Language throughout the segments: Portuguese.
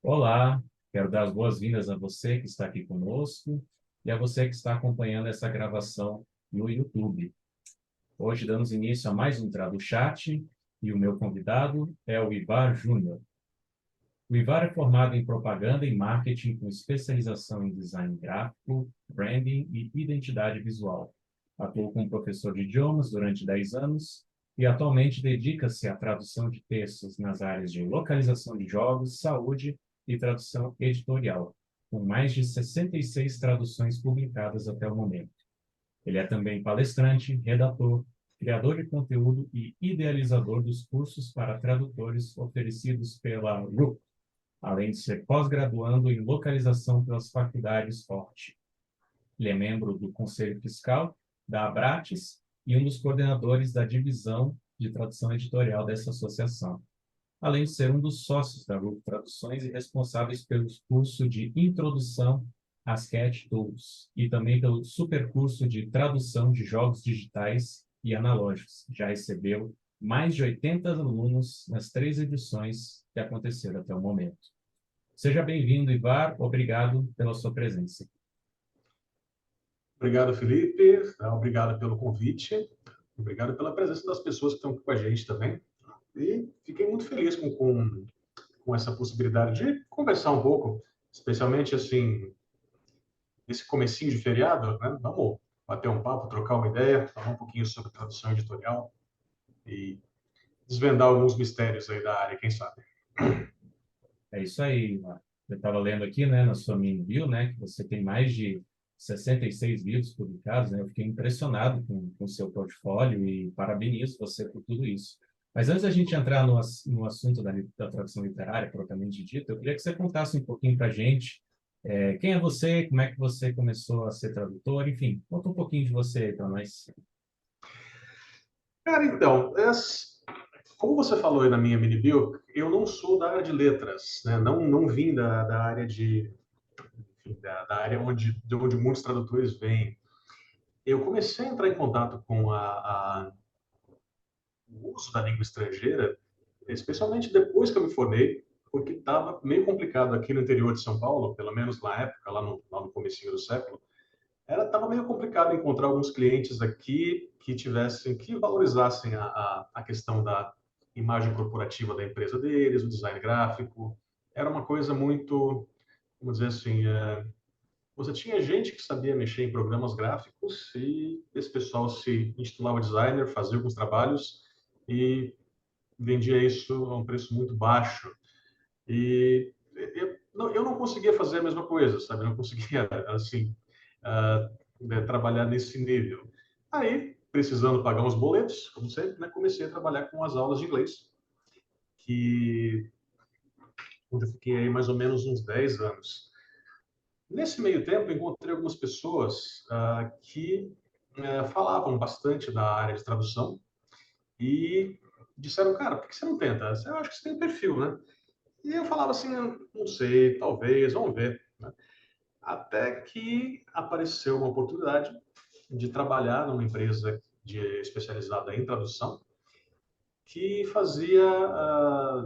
Olá, quero dar as boas-vindas a você que está aqui conosco e a você que está acompanhando essa gravação no YouTube. Hoje damos início a mais um Traduchat e o meu convidado é o Ivar Júnior. O Ivar é formado em propaganda e marketing com especialização em design gráfico, branding e identidade visual. Atuou como professor de idiomas durante 10 anos e atualmente dedica-se à tradução de textos nas áreas de localização de jogos, saúde e tradução editorial, com mais de 66 traduções publicadas até o momento. Ele é também palestrante, redator, criador de conteúdo e idealizador dos cursos para tradutores oferecidos pela RUP, além de ser pós-graduando em localização pelas faculdades Forte. Ele é membro do Conselho Fiscal da Abrates e um dos coordenadores da divisão de tradução editorial dessa associação, além de ser um dos sócios da Grupo Traduções e responsáveis pelo curso de Introdução às CAT Tools e também pelo supercurso de Tradução de Jogos Digitais e Analógicos. Já recebeu mais de 80 alunos nas 3 edições que aconteceram até o momento. Seja bem-vindo, Ivar. Obrigado pela sua presença. Obrigado, Felipe. Obrigado pelo convite. Obrigado pela presença das pessoas que estão aqui com a gente também. E fiquei muito feliz com essa possibilidade de conversar um pouco, especialmente assim, nesse comecinho de feriado, né? Vamos bater um papo, trocar uma ideia, falar um pouquinho sobre tradução editorial e desvendar alguns mistérios aí da área, quem sabe. É isso aí, Ivar. Eu estava lendo aqui, né, na sua mini bio, né, que você tem mais de 66 livros publicados, né? Eu fiquei impressionado com o seu portfólio e parabenizo você por tudo isso. Mas antes da gente entrar no assunto da tradução literária, propriamente dita, eu queria que você contasse um pouquinho para a gente quem é você, como é que você começou a ser tradutor, enfim, conta um pouquinho de você para nós. Cara, então, como você falou aí na minha mini bio, eu não sou da área de letras, né? Não vim da área enfim, da área de onde muitos tradutores vêm. Eu comecei a entrar em contato com o uso da língua estrangeira, especialmente depois que eu me formei, porque estava meio complicado aqui no interior de São Paulo, pelo menos na época, lá no comecinho do século, estava meio complicado encontrar alguns clientes aqui que valorizassem a questão da imagem corporativa da empresa deles, o design gráfico. Era uma coisa muito, vamos dizer assim, você tinha gente que sabia mexer em programas gráficos e esse pessoal se intitulava designer, fazia alguns trabalhos e vendia isso a um preço muito baixo. E eu não conseguia fazer a mesma coisa, sabe? Eu não conseguia, assim, trabalhar nesse nível. Aí, precisando pagar uns boletos, como sempre, né, comecei a trabalhar com as aulas de inglês, que onde eu fiquei aí mais ou menos uns 10 anos. Nesse meio tempo, encontrei algumas pessoas que falavam bastante da área de tradução e disseram, cara, por que você não tenta? Eu acho que você tem um perfil, né? E eu falava assim, não sei, talvez, vamos ver. Né? Até que apareceu uma oportunidade de trabalhar numa empresa especializada em tradução que fazia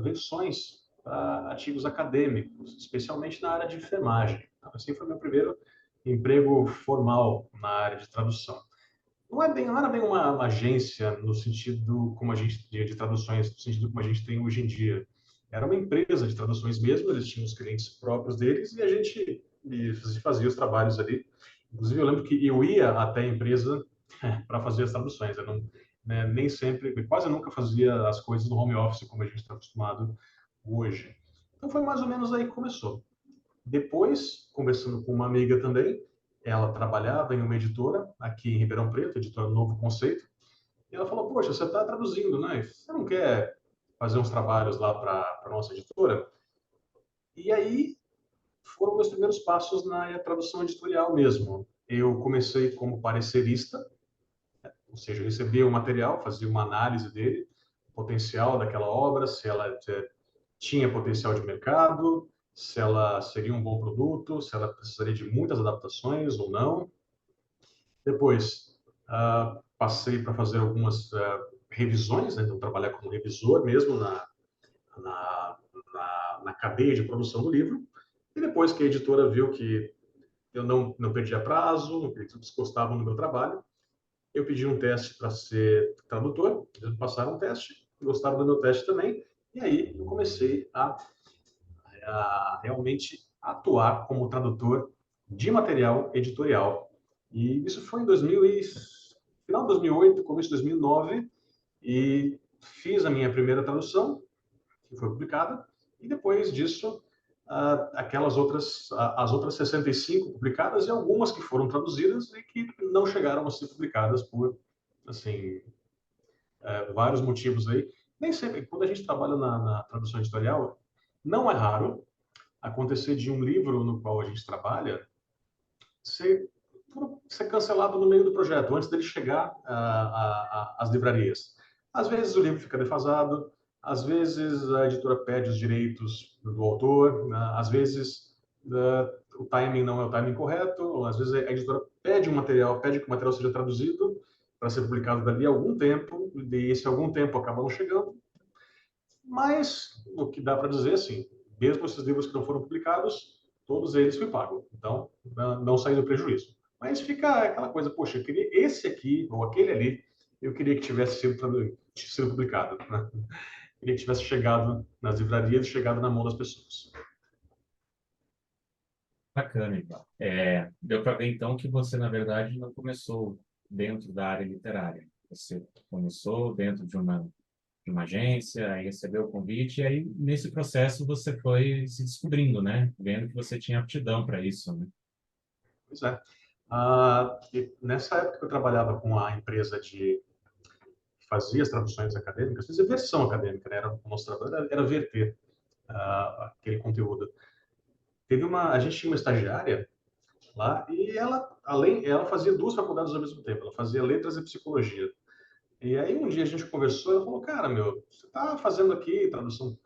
versões para artigos acadêmicos, especialmente na área de enfermagem. Assim foi meu primeiro emprego formal na área de tradução. Não era bem uma agência no sentido como a gente de traduções, no sentido como a gente tem hoje em dia. Era uma empresa de traduções mesmo, eles tinham os clientes próprios deles e a gente fazia os trabalhos ali. Inclusive, eu lembro que eu ia até a empresa para fazer as traduções. Eu não, né, nem sempre, quase nunca fazia as coisas no home office como a gente está acostumado hoje. Então foi mais ou menos aí que começou. Depois, conversando com uma amiga também, ela trabalhava em uma editora aqui em Ribeirão Preto, editora Novo Conceito, e ela falou: Poxa, você está traduzindo, né? Você não quer fazer uns trabalhos lá para a nossa editora? E aí foram meus primeiros passos na tradução editorial mesmo. Eu comecei como parecerista, ou seja, eu recebia o material, fazia uma análise dele, o potencial daquela obra, se ela tinha potencial de mercado, se ela seria um bom produto, se ela precisaria de muitas adaptações ou não. Depois, passei para fazer algumas revisões, né? Então, trabalhar como revisor mesmo na cadeia de produção do livro. E depois que a editora viu que eu não perdia prazo, que eles gostavam do meu trabalho, eu pedi um teste para ser tradutor, eles passaram um teste, gostaram do meu teste também, e aí eu comecei a realmente atuar como tradutor de material editorial. E isso foi em final de 2008, começo de 2009, e fiz a minha primeira tradução, que foi publicada, e depois disso, as outras 65 publicadas e algumas que foram traduzidas e que não chegaram a ser publicadas por, assim, vários motivos aí. Nem sempre, quando a gente trabalha na tradução editorial, não é raro acontecer de um livro no qual a gente trabalha ser, ser cancelado no meio do projeto, antes dele chegar às livrarias. Às vezes o livro fica defasado, às vezes a editora pede os direitos do autor, né? Às vezes o timing não é o timing correto, às vezes a editora pede pede que o material seja traduzido para ser publicado dali a algum tempo, e esse algum tempo acaba não chegando. Mas o que dá para dizer, assim, mesmo esses livros que não foram publicados, todos eles fui pago. Então, não saí do prejuízo. Mas fica aquela coisa, poxa, eu queria esse aqui ou aquele ali, eu queria que tivesse sido publicado, né? Queria que tivesse chegado nas livrarias e chegado na mão das pessoas. Bacana, então. Deu para ver, então, que você, na verdade, não começou dentro da área literária. Você começou dentro de uma agência, aí recebeu o convite, e aí, nesse processo, você foi se descobrindo, né? Vendo que você tinha aptidão para isso, né? Pois é. E nessa época eu trabalhava com a empresa que fazia as traduções acadêmicas, fazia versão acadêmica, né? O nosso trabalho era verter aquele conteúdo. A gente tinha uma estagiária lá e ela fazia duas faculdades ao mesmo tempo. Ela fazia letras e psicologia. E aí um dia a gente conversou e ela falou, cara, meu, você está fazendo aqui tradução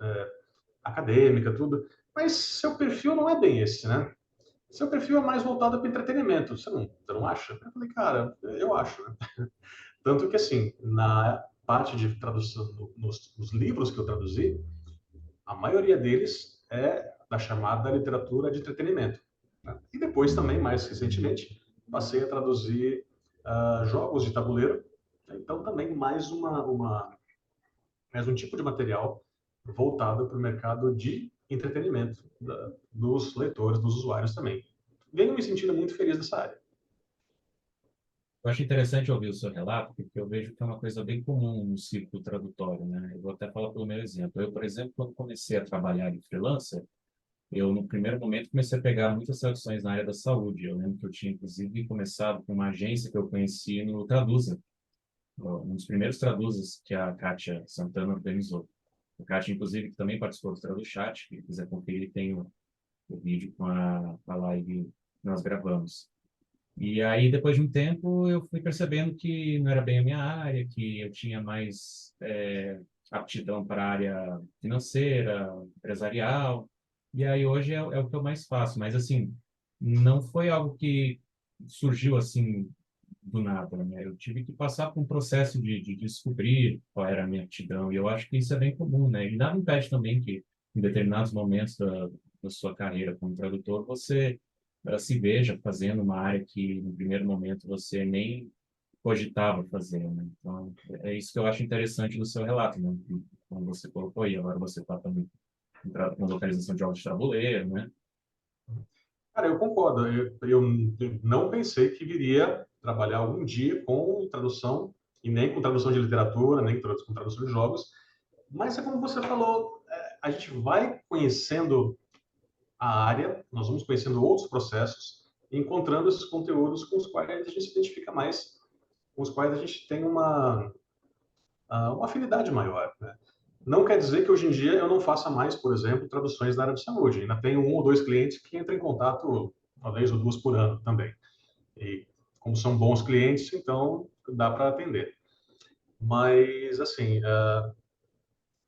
acadêmica, tudo, mas seu perfil não é bem esse, né? Seu perfil é mais voltado para entretenimento. Você não acha? Eu falei, cara, eu acho, né? Tanto que, assim, na parte de tradução, nos livros que eu traduzi, a maioria deles é da chamada literatura de entretenimento, né? E depois também, mais recentemente, passei a traduzir jogos de tabuleiro. Então, também mais um tipo de material voltado para o mercado de entretenimento dos leitores, dos usuários também. Venho me sentindo muito feliz nessa área. Eu acho interessante ouvir o seu relato, porque eu vejo que é uma coisa bem comum no círculo tradutório, né? Eu vou até falar pelo meu exemplo. Eu, por exemplo, quando comecei a trabalhar em freelancer, eu, no primeiro momento, comecei a pegar muitas traduções na área da saúde. Eu lembro que eu tinha, inclusive, começado com uma agência que eu conheci no Traduza, um dos primeiros traduzes que a Kátia Santana organizou. A Kátia, inclusive, que também participou do Traduchat, quem quiser conferir, tem o vídeo com a live que nós gravamos. E aí, depois de um tempo, eu fui percebendo que não era bem a minha área, que eu tinha mais aptidão para a área financeira, empresarial. E aí, hoje é o que eu mais faço. Mas, assim, não foi algo que surgiu assim do nada, né? Eu tive que passar por um processo de descobrir qual era a minha aptidão. E eu acho que isso é bem comum, né? E nada impede também que, em determinados momentos da sua carreira como tradutor, você se veja fazendo uma área que, no primeiro momento, você nem cogitava fazer, né? Então, é isso que eu acho interessante do seu relato, né? Como você colocou aí, agora você está também com localização de jogos de tabuleiro, né? Cara, eu concordo. Eu não pensei que viria trabalhar algum dia com tradução, e nem com tradução de literatura, nem com tradução de jogos. Mas é como você falou, a gente vai conhecendo a área, nós vamos conhecendo outros processos, e encontrando esses conteúdos com os quais a gente se identifica mais, com os quais a gente tem uma afinidade maior, né? Não quer dizer que hoje em dia eu não faça mais, por exemplo, traduções na área de saúde. Ainda tenho um ou dois clientes que entram em contato uma vez ou duas por ano também. E como são bons clientes, então dá para atender. Mas, assim,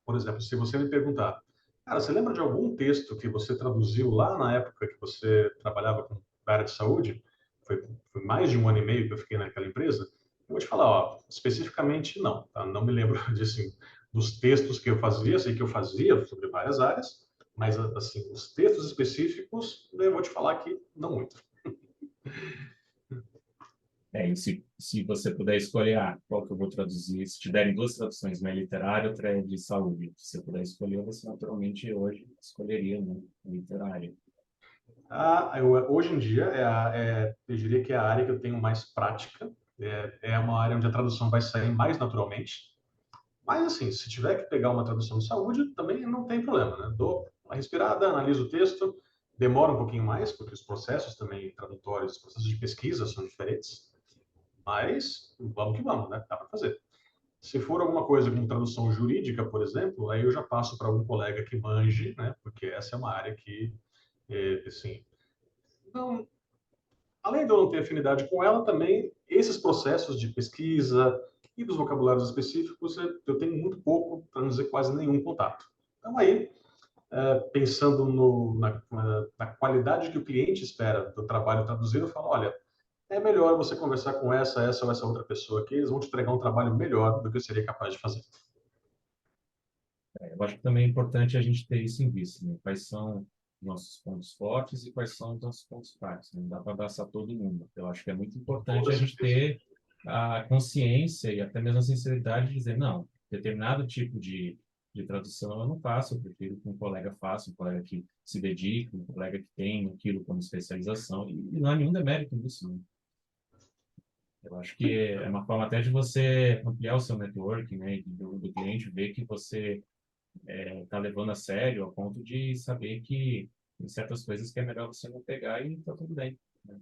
por exemplo, se você me perguntar, cara, você lembra de algum texto que você traduziu lá na época que você trabalhava com a área de saúde? Foi mais de um ano e meio que eu fiquei naquela empresa. Eu vou te falar, ó, especificamente não, tá? Não me lembro de, assim, dos textos que eu fazia, sei que eu fazia sobre várias áreas, Mas, assim, os textos específicos, eu vou te falar que não muito. E se você puder escolher, qual que eu vou traduzir, se tiverem duas traduções, uma é literária, outra é de saúde, se você puder escolher, você naturalmente hoje escolheria, né, a literária. Hoje em dia, eu diria que é a área que eu tenho mais prática, é uma área onde a tradução vai sair mais naturalmente. Mas, assim, se tiver que pegar uma tradução de saúde, também não tem problema, né? Dou uma respirada, analiso o texto, demora um pouquinho mais, porque os processos também tradutórios, os processos de pesquisa são diferentes, mas vamos que vamos, né? Dá para fazer. Se for alguma coisa como tradução jurídica, por exemplo, aí eu já passo para algum colega que manje, né? Porque essa é uma área que, assim, não, além de eu não ter afinidade com ela, também esses processos de pesquisa e dos vocabulários específicos, eu tenho muito pouco, para não dizer quase nenhum contato. Então, aí, pensando na qualidade que o cliente espera do trabalho traduzido, eu falo, olha, é melhor você conversar com essa ou essa outra pessoa aqui, eles vão te entregar um trabalho melhor do que eu seria capaz de fazer. Eu acho que também é importante a gente ter isso em vista, né? Quais são nossos pontos fortes e quais são os nossos pontos fracos, né? Não dá para abraçar todo mundo. Eu acho que é muito Com importante toda a gente certeza. ter a consciência e até mesmo a sinceridade de dizer, não, determinado tipo de tradução eu não faço, eu prefiro que um colega faça, um colega que se dedique, um colega que tem aquilo como especialização, e não há nenhum demérito nisso, né? Eu acho que é uma forma até de você ampliar o seu network, né, e do cliente ver que você está levando a sério ao ponto de saber que tem certas coisas que é melhor você não pegar e tá tudo bem, né?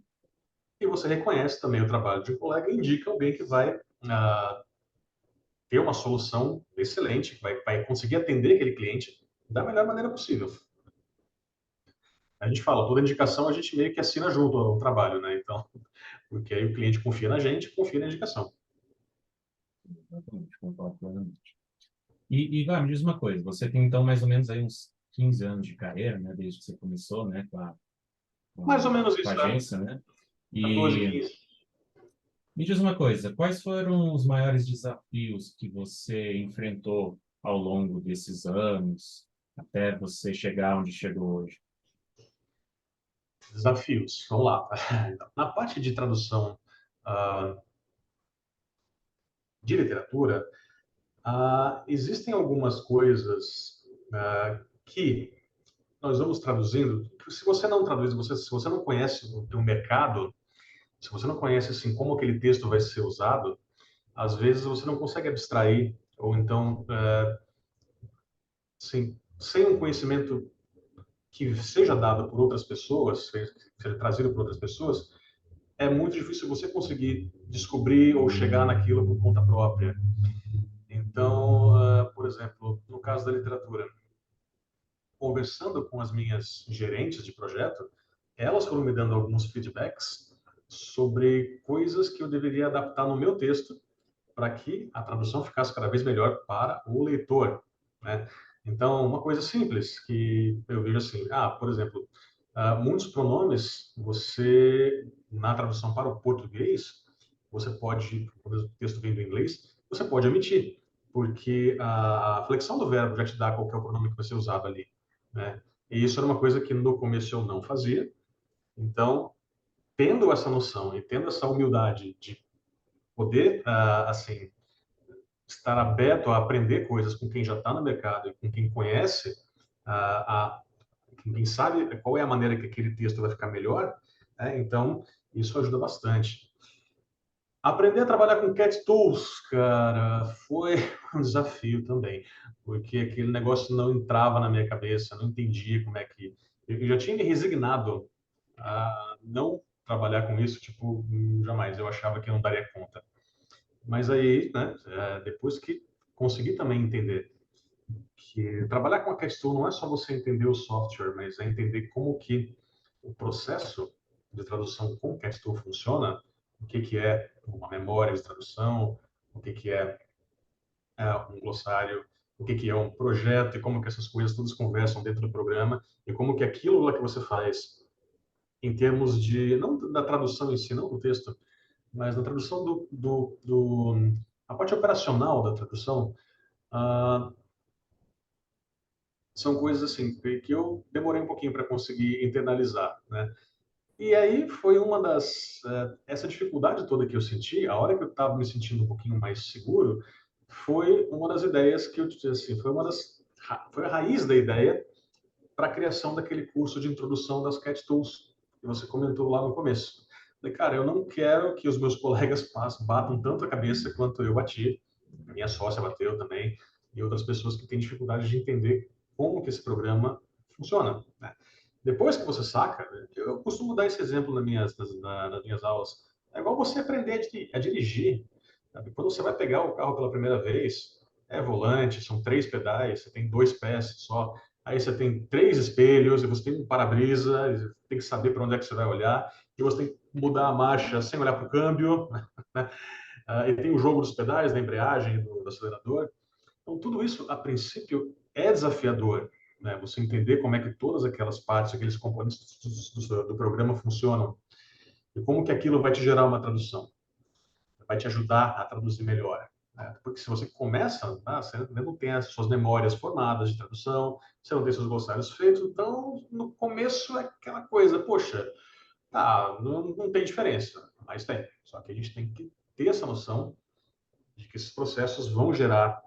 E você reconhece também o trabalho de um colega e indica alguém que vai ter uma solução excelente, que vai conseguir atender aquele cliente da melhor maneira possível. A gente fala, toda indicação a gente meio que assina junto ao trabalho, né? Então, porque aí o cliente confia na gente, confia na indicação. Exatamente, concordo plenamente. Me diz uma coisa, você tem então mais ou menos aí uns 15 anos de carreira, né, desde que você começou, né, Mais ou menos com a isso, né? agência, né? 14, E 15. me diz uma coisa, quais foram os maiores desafios que você enfrentou ao longo desses anos, até você chegar onde chegou hoje? Desafios. Vamos lá. Na parte de tradução uh, de literatura, existem algumas coisas que nós vamos traduzindo. Se você não traduz, se você não conhece o mercado, se você não conhece assim como aquele texto vai ser usado, às vezes você não consegue abstrair ou então, sem um conhecimento que seja dado por outras pessoas, seja trazido por outras pessoas, é muito difícil você conseguir descobrir ou chegar naquilo por conta própria. Então, por exemplo, no caso da literatura, conversando com as minhas gerentes de projeto, elas foram me dando alguns feedbacks sobre coisas que eu deveria adaptar no meu texto para que a tradução ficasse cada vez melhor para o leitor, né? Então, uma coisa simples que eu vejo assim, por exemplo, muitos pronomes, você, na tradução para o português, você pode, quando o texto vem do inglês, você pode omitir, porque a flexão do verbo já te dá qual é o pronome que vai ser usado ali, né? E isso era uma coisa que no começo eu não fazia. Então, tendo essa noção e tendo essa humildade de poder, assim, estar aberto a aprender coisas com quem já está no mercado e com quem conhece, a, com quem sabe qual é a maneira que aquele texto vai ficar melhor, né? Então, isso ajuda bastante. Aprender a trabalhar com Cat Tools, cara, foi um desafio também, porque aquele negócio não entrava na minha cabeça, não entendia como é que. Eu já tinha me resignado a não trabalhar com isso, tipo, jamais. Eu achava que eu não daria conta. Mas aí, né, depois que consegui também entender que trabalhar com a Castool não é só você entender o software, mas é entender como que o processo de tradução com Castool funciona, o que que é uma memória de tradução, o que que é um glossário, o que que é um projeto e como que essas coisas todas conversam dentro do programa e como que aquilo lá que você faz em termos de, não da tradução em si, não do texto, mas na tradução a parte operacional da tradução, ah, são coisas assim que eu demorei um pouquinho para conseguir internalizar, né? E aí foi uma das essa dificuldade toda que eu senti, a hora que eu estava me sentindo um pouquinho mais seguro, foi uma das ideias que eu disse assim, foi a raiz da ideia para a criação daquele curso de introdução das Cat Tools que você comentou lá no começo. Falei, cara, eu não quero que os meus colegas batam tanto a cabeça quanto eu bati, a minha sócia bateu também, e outras pessoas que têm dificuldade de entender como que esse programa funciona, né? Depois que você saca, eu costumo dar esse exemplo nas minhas aulas, é igual você aprender a dirigir, sabe? Quando você vai pegar o carro pela primeira vez, é volante, são 3 pedais, você tem 2 pés só, aí você tem 3 espelhos, e você tem um para-brisa, e você tem que saber para onde é que você vai olhar, e você tem que mudar a marcha sem olhar para o câmbio, né? E tem o jogo dos pedais, da embreagem, do acelerador. Então, tudo isso, a princípio, é desafiador, né? Você entender como é que todas aquelas partes, aqueles componentes do programa funcionam e como que aquilo vai te gerar uma tradução, vai te ajudar a traduzir melhor, né? Porque se você começa, tá, você não tem as suas memórias formadas de tradução, você não tem seus glossários feitos, então no começo é aquela coisa, poxa, tá, não tem diferença, mas tem. Só que a gente tem que ter essa noção de que esses processos vão gerar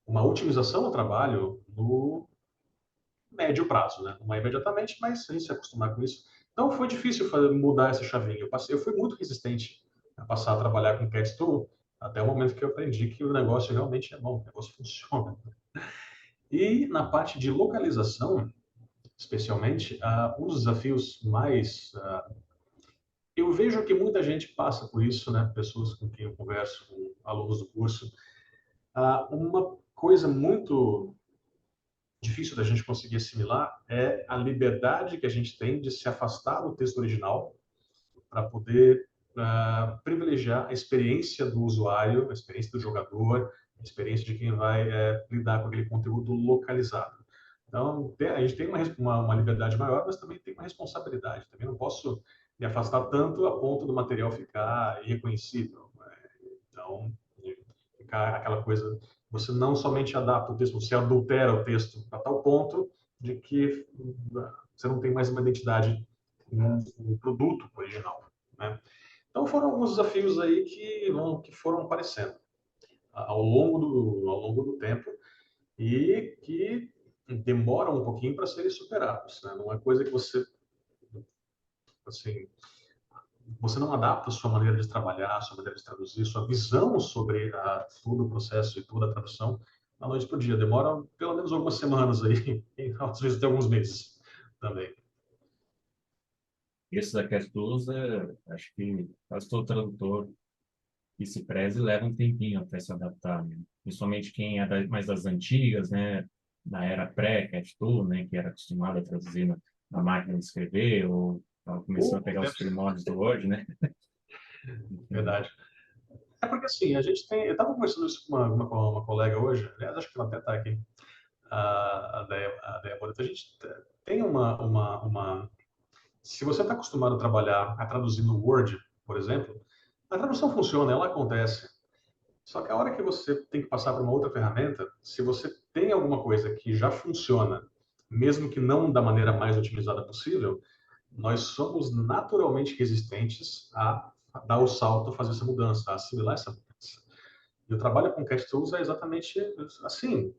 uma otimização do trabalho no médio prazo, né? Não é imediatamente, mas a gente se acostumar com isso. Então foi difícil mudar essa chavinha. Eu fui muito resistente a passar a trabalhar com Cat Tool até o momento que eu aprendi que o negócio realmente é bom, o negócio funciona. E na parte de localização, especialmente, um dos desafios mais eu vejo que muita gente passa por isso, né? Pessoas com quem eu converso, com alunos do curso, uma coisa muito difícil da gente conseguir assimilar é a liberdade que a gente tem de se afastar do texto original para poder privilegiar a experiência do usuário, a experiência do jogador, a experiência de quem vai lidar com aquele conteúdo localizado. Então, a gente tem uma liberdade maior, mas também tem uma responsabilidade. Também não posso me afastar tanto a ponto do material ficar irreconhecível, né? Então, ficar aquela coisa, você não somente adapta o texto, você adultera o texto a tal ponto de que você não tem mais uma identidade no produto original, né? Então foram alguns desafios aí que foram aparecendo ao longo do tempo e que demoram um pouquinho para serem superados, né? Não é coisa que assim, você não adapta a sua maneira de trabalhar, a sua maneira de traduzir, sua visão sobre todo o processo e toda a tradução da noite para o dia. Demora pelo menos algumas semanas aí, e às vezes até alguns meses também. Esse da Cat Tools, acho que quase todo tradutor que se preze leva um tempinho até se adaptar, né? Principalmente quem é mais das antigas, né? Na era pré-Cat Tool, né? Que era acostumado a traduzir na máquina de escrever, ou estava começando a Pouco pegar os tempo, primórdios do Word, né? Enfim. verdade. É porque assim, a gente tem. Eu estava conversando isso com uma colega hoje, aliás, acho que ela até está aqui, a Débora. A gente tem se você está acostumado a trabalhar, a traduzir no Word, por exemplo, a tradução funciona, ela acontece. Só que a hora que você tem que passar para uma outra ferramenta, se você tem alguma coisa que já funciona, mesmo que não da maneira mais otimizada possível, nós somos naturalmente resistentes a dar o salto, a fazer essa mudança, a assimilar essa mudança. E o trabalho com Cat Tools é exatamente assim,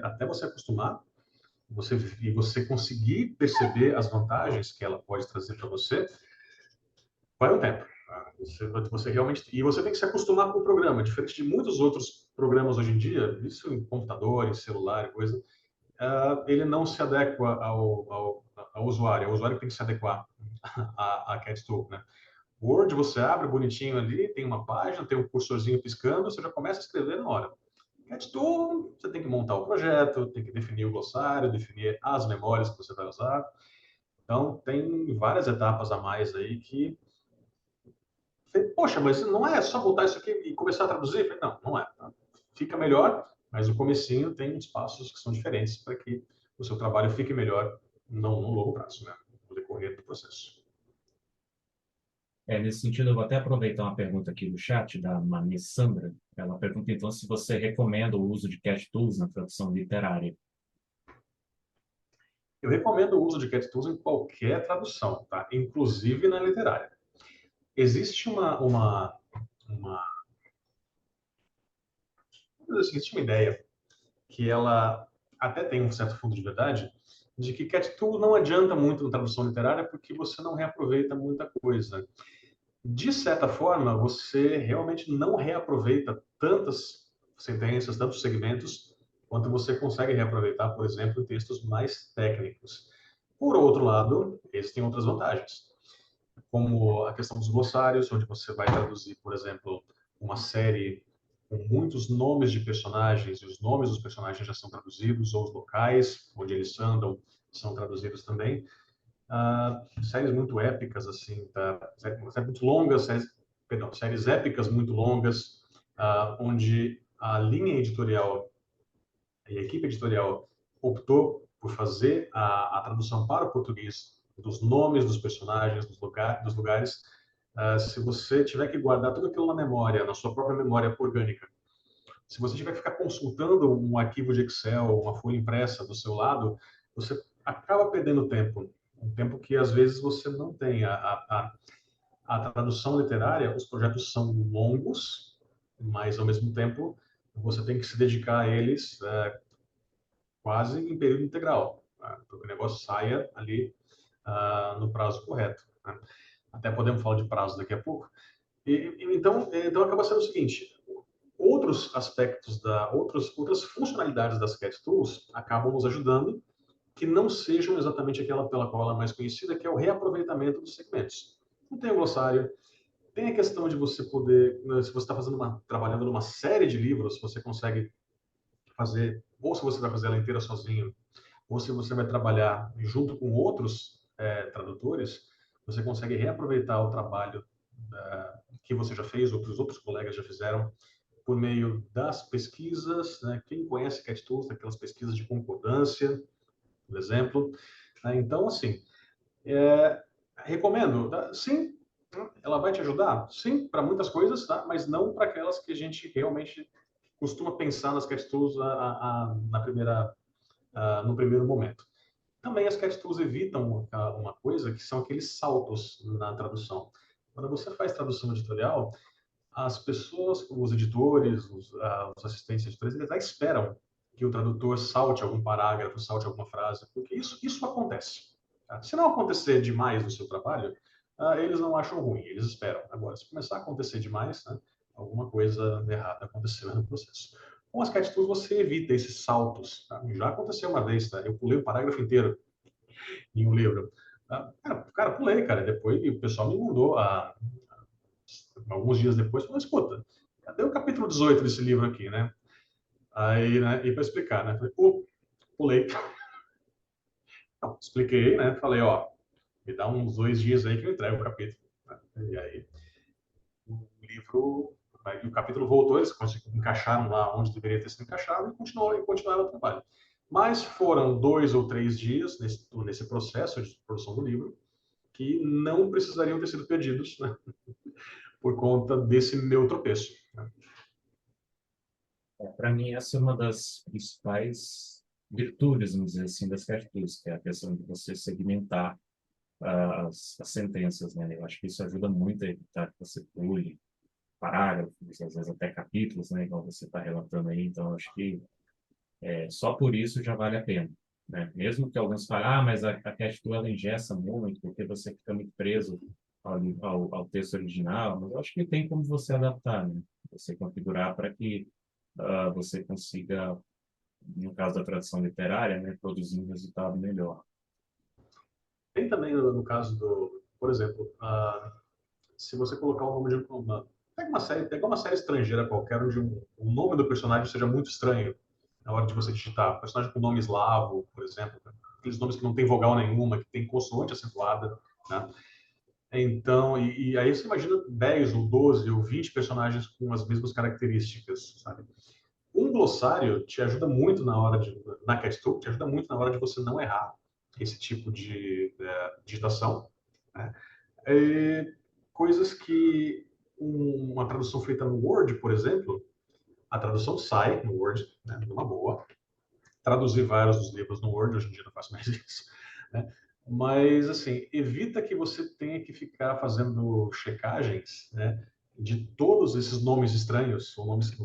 até você acostumar, você conseguir perceber as vantagens que ela pode trazer para você, vai um tempo. Você realmente e você tem que se acostumar com o programa, diferente de muitos outros programas hoje em dia, isso em computador, em celular, coisa, ele não se adequa ao usuário. O usuário tem que se adequar à Cat Tool, né? Word você abre bonitinho ali, tem uma página, tem um cursorzinho piscando, você já começa a escrever na hora. Cat Tool, você tem que montar o projeto, tem que definir o glossário, definir as memórias que você vai usar. Então, tem várias etapas a mais aí que poxa, mas não é só botar isso aqui e começar a traduzir? Falei, não, não é. Tá? Fica melhor, mas o comecinho tem uns passos que são diferentes para que o seu trabalho fique melhor, não no longo prazo, né? No decorrer do processo. Nesse sentido, eu vou até aproveitar uma pergunta aqui do chat, da Mani Sandra. Ela pergunta, então, se você recomenda o uso de Cat Tools na tradução literária. Eu recomendo o uso de Cat Tools em qualquer tradução, tá? Inclusive na literária. Existe uma, existe uma ideia que ela até tem um certo fundo de verdade, de que Cat Tool não adianta muito na tradução literária porque você não reaproveita muita coisa. De certa forma, você realmente não reaproveita tantas sentenças, tantos segmentos, quanto você consegue reaproveitar, por exemplo, em textos mais técnicos. Por outro lado, existem outras vantagens, como a questão dos glossários, onde você vai traduzir, por exemplo, uma série com muitos nomes de personagens, e os nomes dos personagens já são traduzidos, ou os locais onde eles andam são traduzidos também. Séries muito épicas, assim, tá? Séries muito longas, perdão, séries épicas muito longas, onde a linha editorial e a equipe editorial optou por fazer a tradução para o português dos nomes dos personagens, dos lugares. Se você tiver que guardar tudo aquilo na memória, na sua própria memória orgânica, se você tiver que ficar consultando um arquivo de Excel, uma folha impressa do seu lado, você acaba perdendo tempo. Um tempo que às vezes você não tem. A tradução literária, os projetos são longos, mas ao mesmo tempo você tem que se dedicar a eles quase em período integral, para que o negócio saia ali no prazo correto. Né? Até podemos falar de prazo daqui a pouco. Então acaba sendo o seguinte: outros aspectos outras funcionalidades das Cat Tools acabam nos ajudando, que não sejam exatamente aquela pela qual ela é mais conhecida, que é o reaproveitamento dos segmentos. Não tem o glossário, tem a questão de você poder, se você está trabalhando numa série de livros, você consegue fazer, ou se você vai fazer ela inteira sozinho, ou se você vai trabalhar junto com outros tradutores, você consegue reaproveitar o trabalho que você já fez, ou que os outros colegas já fizeram, por meio das pesquisas, né? Quem conhece Cat Tools, aquelas pesquisas de concordância, por exemplo. Então, assim, recomendo, tá? Sim, ela vai te ajudar? Sim, para muitas coisas, tá? Mas não para aquelas que a gente realmente costuma pensar nas Cat Tools no primeiro momento. Também as Cat Tools evitam uma coisa, que são aqueles saltos na tradução. Quando você faz tradução editorial, as pessoas, os editores, os assistentes editores, eles já esperam que o tradutor salte algum parágrafo, salte alguma frase, porque isso acontece. Tá? Se não acontecer demais no seu trabalho, eles não acham ruim, eles esperam. Agora, se começar a acontecer demais, né, alguma coisa errada aconteceu no processo. Com as Cat Tools você evita esses saltos. Tá? Já aconteceu uma vez, tá? Eu pulei o parágrafo inteiro em um livro. Cara, pulei, cara. Depois o pessoal me mandou alguns dias depois, falou, escuta, cadê o capítulo 18 desse livro aqui, né? Aí, né, e para explicar, né? Falei, pulei. Não, expliquei, né? Falei, ó, me dá uns 2 dias aí que eu entrego o capítulo. Né? E aí, o livro, aí, o capítulo voltou, eles encaixaram lá onde deveria ter sido encaixado e continuaram o trabalho. Mas foram 2 ou 3 dias nesse processo de produção do livro que não precisariam ter sido perdidos, né? Por conta desse meu tropeço. Né? Para mim, essa é uma das principais virtudes, vamos dizer assim, das cartas, que é a questão de você segmentar as sentenças, né? Eu acho que isso ajuda muito a evitar que você pule parágrafos, às vezes até capítulos, né? Igual você está relatando aí. Então, eu acho que só por isso já vale a pena, né? Mesmo que alguns falem, mas a Cat Tool ela engessa muito, porque você fica muito preso ao texto original, mas eu acho que tem como você adaptar, né? Você configurar para que você consiga, no caso da tradução literária, né, produzir um resultado melhor. Tem também no caso por exemplo, se você colocar o nome de pega uma série estrangeira qualquer, onde o nome do personagem seja muito estranho na hora de você digitar. Personagem com nome eslavo, por exemplo, aqueles nomes que não tem vogal nenhuma, que tem consoante acentuada, né? Então, e aí você imagina 10 ou 12 ou 20 personagens com as mesmas características, sabe? Um glossário te ajuda muito na CatTool, te ajuda muito na hora de você não errar esse tipo de digitação, né? Coisas que uma tradução feita no Word, por exemplo, a tradução sai no Word, né, numa boa, traduzir vários dos livros no Word, hoje em dia eu não faço mais isso, né? Mas, assim, evita que você tenha que ficar fazendo checagens, né, de todos esses nomes estranhos, ou nomes que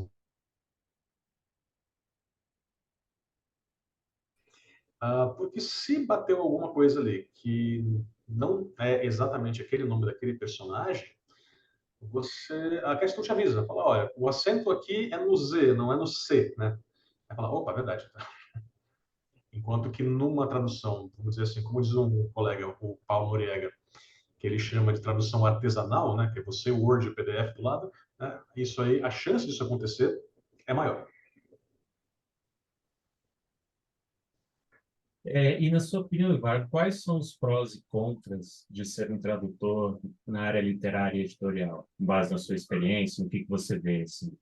porque se bateu alguma coisa ali que não é exatamente aquele nome daquele personagem, a questão te avisa, fala, olha, o acento aqui é no Z, não é no C, né? Aí fala, opa, é verdade. Enquanto que numa tradução, vamos dizer assim, como diz um colega, o Paulo Noriega, que ele chama de tradução artesanal, né, que é você o Word e o PDF do lado, né, isso aí, a chance disso acontecer é maior. E na sua opinião, Ivar, quais são os prós e contras de ser um tradutor na área literária e editorial, com base na sua experiência, no que você vê, assim?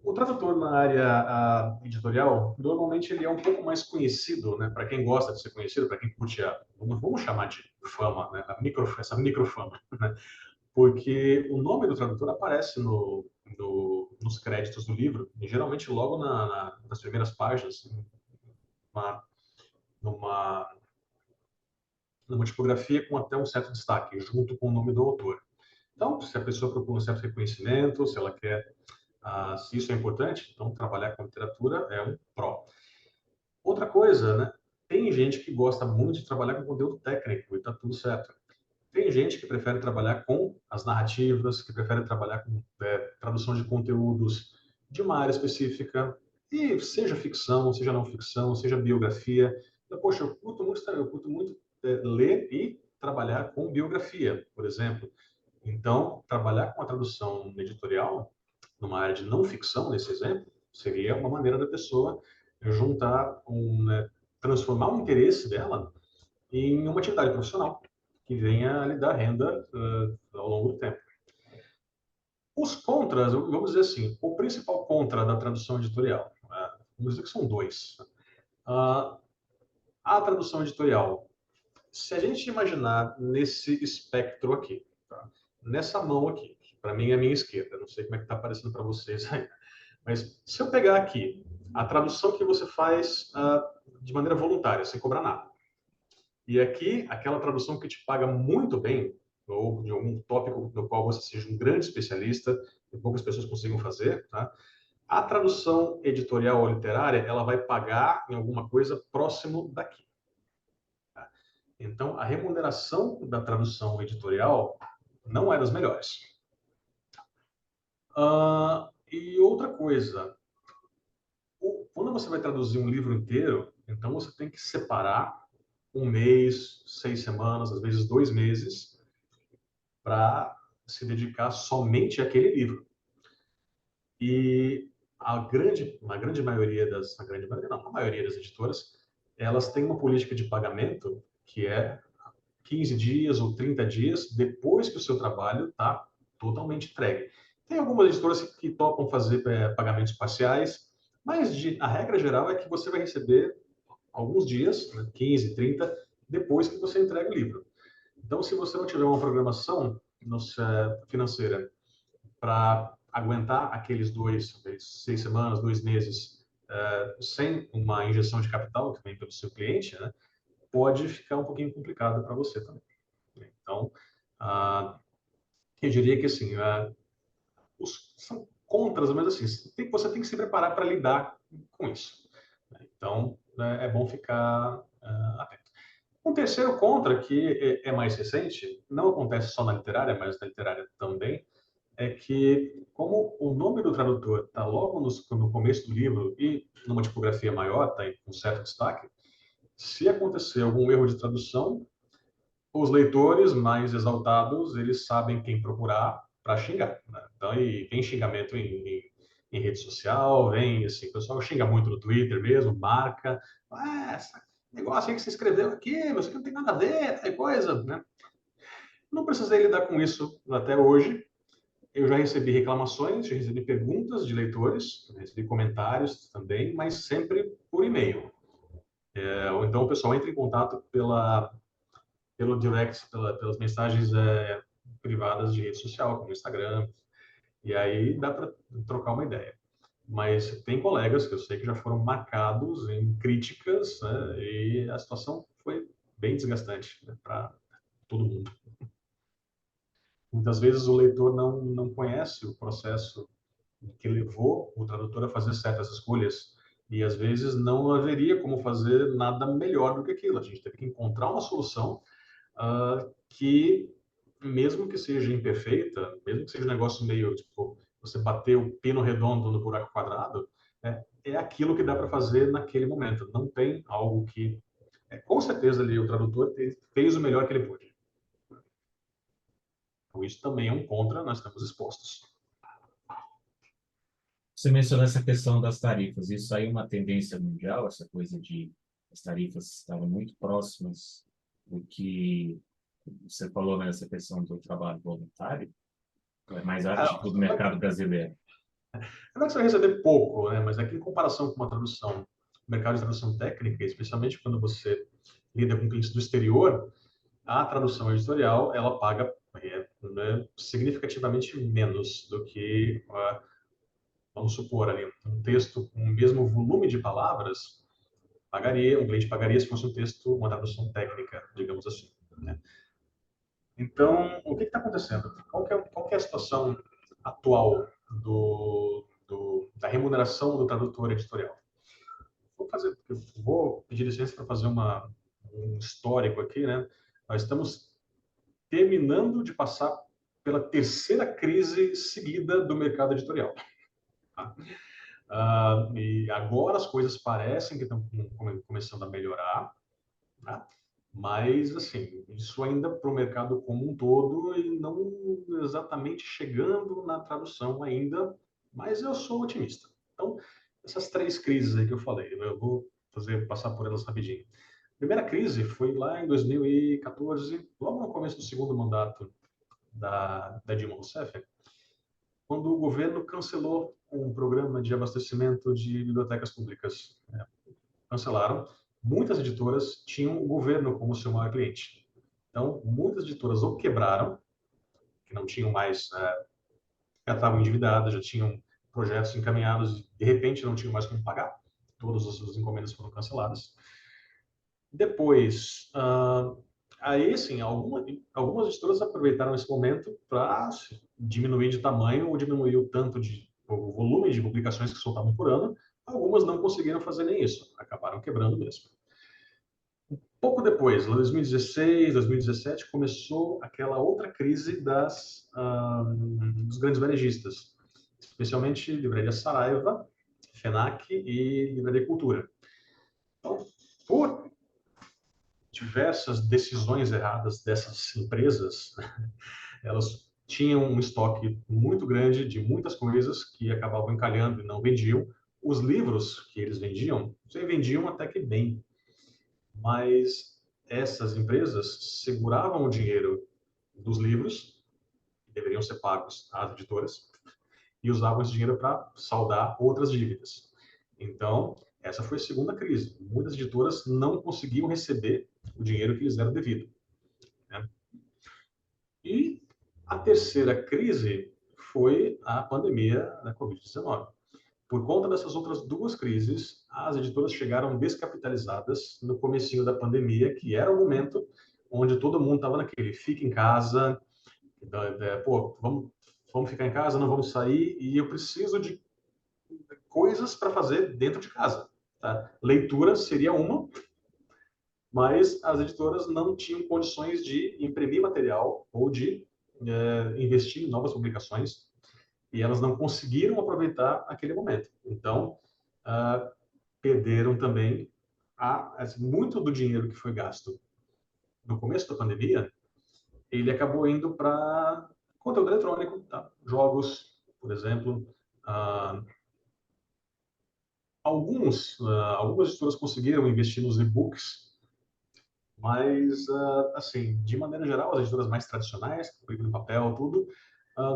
O tradutor na área editorial, normalmente ele é um pouco mais conhecido, né? Para quem gosta de ser conhecido, para quem curte vamos chamar de fama, né? Essa microfama, né? Porque o nome do tradutor aparece nos créditos do livro, e geralmente logo nas primeiras páginas, numa, numa, numa tipografia com até um certo destaque, junto com o nome do autor. Então, se a pessoa procura um certo reconhecimento, se ela quer, se isso é importante, então trabalhar com literatura é um pró. Outra coisa, né? Tem gente que gosta muito de trabalhar com conteúdo técnico e tá tudo certo. Tem gente que prefere trabalhar com as narrativas, que prefere trabalhar com tradução de conteúdos de uma área específica, e seja ficção, seja não ficção, seja biografia. Então, poxa, eu curto muito ler e trabalhar com biografia, por exemplo. Então, trabalhar com a tradução editorial, numa área de não ficção, nesse exemplo, seria uma maneira da pessoa juntar né, transformar o interesse dela em uma atividade profissional que venha a lhe dar renda ao longo do tempo. Os contras, vamos dizer assim, o principal contra da tradução editorial, vamos dizer que são dois. Uh, a tradução editorial, se a gente imaginar nesse espectro aqui, tá? Nessa mão aqui, que para mim é a minha esquerda, não sei como é que está aparecendo para vocês aí, mas se eu pegar aqui a tradução que você faz de maneira voluntária, sem cobrar nada, e aqui, aquela tradução que te paga muito bem, ou de algum tópico no qual você seja um grande especialista, que poucas pessoas consigam fazer, tá? A tradução editorial ou literária, ela vai pagar em alguma coisa próximo daqui. Tá? Então, a remuneração da tradução editorial não é das melhores. E outra coisa, quando você vai traduzir um livro inteiro, então você tem que separar um mês, 6 semanas, às vezes 2 meses, para se dedicar somente àquele livro. E a grande maioria a grande maioria não, a maioria das editoras, elas têm uma política de pagamento que é 15 dias ou 30 dias depois que o seu trabalho está totalmente entregue. Tem algumas editoras que topam fazer pagamentos parciais, mas a regra geral é que você vai receber alguns dias, né, 15, 30, depois que você entrega o livro. Então, se você não tiver uma programação financeira para aguentar aqueles 6 semanas, 2 meses, sem uma injeção de capital que vem pelo seu cliente, né, pode ficar um pouquinho complicado para você também. Então, uh, eu diria que assim, são contras, mas assim, você tem que se preparar para lidar com isso. Então, é bom ficar atento. Um terceiro contra, que é mais recente, não acontece só na literária, mas na literária também, é que, como o nome do tradutor está logo no começo do livro e numa tipografia maior, está com certo destaque, se acontecer algum erro de tradução, os leitores mais exaltados, eles sabem quem procurar para xingar, né? Então, e vem xingamento em rede social, vem assim, o pessoal xinga muito no Twitter mesmo, marca, esse negócio aí que você escreveu aqui, mas isso aqui não tem nada a ver, tal coisa, né? Não precisei lidar com isso até hoje. Eu já recebi reclamações, já recebi perguntas de leitores, recebi comentários também, mas sempre por e-mail. Ou então o pessoal entra em contato pelo direct, pelas mensagens privadas de rede social, como Instagram, e aí dá para trocar uma ideia. mas tem colegas que eu sei que já foram marcados em críticas, né, e a situação foi bem desgastante, né, para todo mundo. Muitas vezes o leitor não conhece o processo que levou o tradutor a fazer certas escolhas, e às vezes não haveria como fazer nada melhor do que aquilo. A gente teve que encontrar uma solução que, mesmo que seja imperfeita, mesmo que seja um negócio meio, tipo, você bater o pino redondo no buraco quadrado, é aquilo que dá para fazer naquele momento. Não tem algo que... com certeza ali o tradutor fez o melhor que ele pôde. Então isso também é um contra, nós estamos expostos. Você mencionou essa questão das tarifas. Isso aí é uma tendência mundial, essa coisa de as tarifas estavam muito próximas do que você falou nessa questão do trabalho voluntário, é mais atípico do mercado brasileiro. Não é que você vai receber pouco, né? Mas aqui em comparação com uma tradução, mercado de tradução técnica, especialmente quando você lida com clientes do exterior, a tradução editorial ela paga né, significativamente menos do que, vamos supor, ali, um texto com o mesmo volume de palavras, um cliente pagaria se fosse um texto, uma tradução técnica, digamos assim. Né? Então, o que está acontecendo? Qual que é a situação atual da remuneração do tradutor editorial? Vou pedir licença para fazer um histórico aqui, né? Nós estamos terminando de passar pela terceira crise seguida do mercado editorial. Tá? E agora as coisas parecem que estão começando a melhorar, tá? Mas, assim, isso ainda para o mercado como um todo e não exatamente chegando na tradução ainda, mas eu sou otimista. Então, essas três crises aí que eu falei, eu vou passar por elas rapidinho. A primeira crise foi lá em 2014, logo no começo do segundo mandato da Dilma Rousseff, quando o governo cancelou um programa de abastecimento de bibliotecas públicas. Cancelaram. Muitas editoras tinham o governo como seu maior cliente. Então, muitas editoras ou quebraram, que não tinham mais, já estavam endividadas, já tinham projetos encaminhados e, de repente, não tinham mais como pagar. Todas as suas encomendas foram canceladas. Depois, aí sim, algumas editoras aproveitaram esse momento para diminuir de tamanho ou diminuir o volume de publicações que soltavam por ano. Algumas não conseguiram fazer nem isso, acabaram quebrando mesmo. Pouco depois, em 2016, 2017, começou aquela outra crise dos grandes varejistas, especialmente Livraria Saraiva, FENAC e Livraria Cultura. Então, por diversas decisões erradas dessas empresas, elas tinham um estoque muito grande de muitas coisas que acabavam encalhando e não vendiam. Os livros que eles vendiam até que bem, mas essas empresas seguravam o dinheiro dos livros, que deveriam ser pagos às editoras, e usavam esse dinheiro para saldar outras dívidas. Então, essa foi a segunda crise. Muitas editoras não conseguiam receber o dinheiro que lhes era devido. Né? E a terceira crise foi a pandemia da Covid-19. Por conta dessas outras duas crises, as editoras chegaram descapitalizadas no comecinho da pandemia, que era o momento onde todo mundo estava naquele fica em casa, pô, vamos ficar em casa, não vamos sair, e eu preciso de coisas para fazer dentro de casa. Tá? Leitura seria uma, mas as editoras não tinham condições de imprimir material ou de investir em novas publicações, e elas não conseguiram aproveitar aquele momento. Então, perderam também muito do dinheiro que foi gasto no começo da pandemia, ele acabou indo para conteúdo eletrônico, tá? Jogos, por exemplo. Algumas editoras conseguiram investir nos e-books, mas, assim, de maneira geral, as editoras mais tradicionais, no papel, tudo,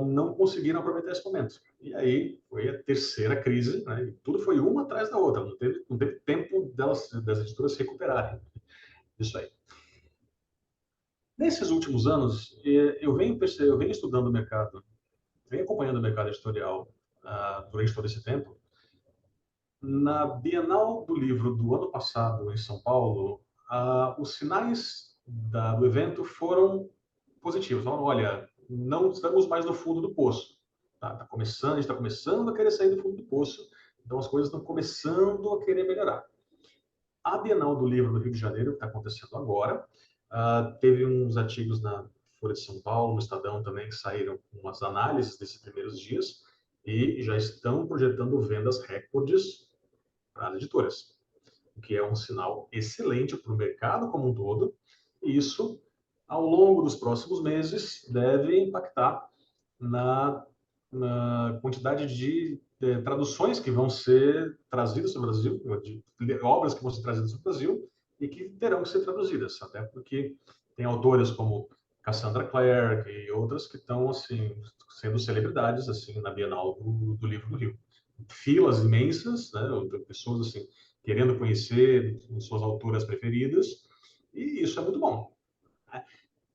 não conseguiram aproveitar esse momento. E aí foi a terceira crise, né? E tudo foi uma atrás da outra, não teve tempo das editoras se recuperarem disso aí. Nesses últimos anos, eu venho estudando o mercado, venho acompanhando o mercado editorial durante todo esse tempo, Na Bienal do Livro do ano passado, em São Paulo, os sinais do evento foram positivos. Falaram, olha, não estamos mais no fundo do poço. A gente está começando a querer sair do fundo do poço, então as coisas estão começando a querer melhorar. A Bienal do Livro do Rio de Janeiro, que está acontecendo agora, teve uns artigos na Folha de São Paulo, no Estadão também, que saíram com umas análises desses primeiros dias e já estão projetando vendas recordes para as editoras, o que é um sinal excelente para o mercado como um todo. E isso, ao longo dos próximos meses, deve impactar na quantidade de traduções que vão ser trazidas para o Brasil, de obras que vão ser trazidas para o Brasil e que terão que ser traduzidas, até porque tem autores como Cassandra Clare e outras que estão assim sendo celebridades assim na Bienal do Livro do Rio. Filas imensas, né, de pessoas assim querendo conhecer suas autoras preferidas, e isso é muito bom.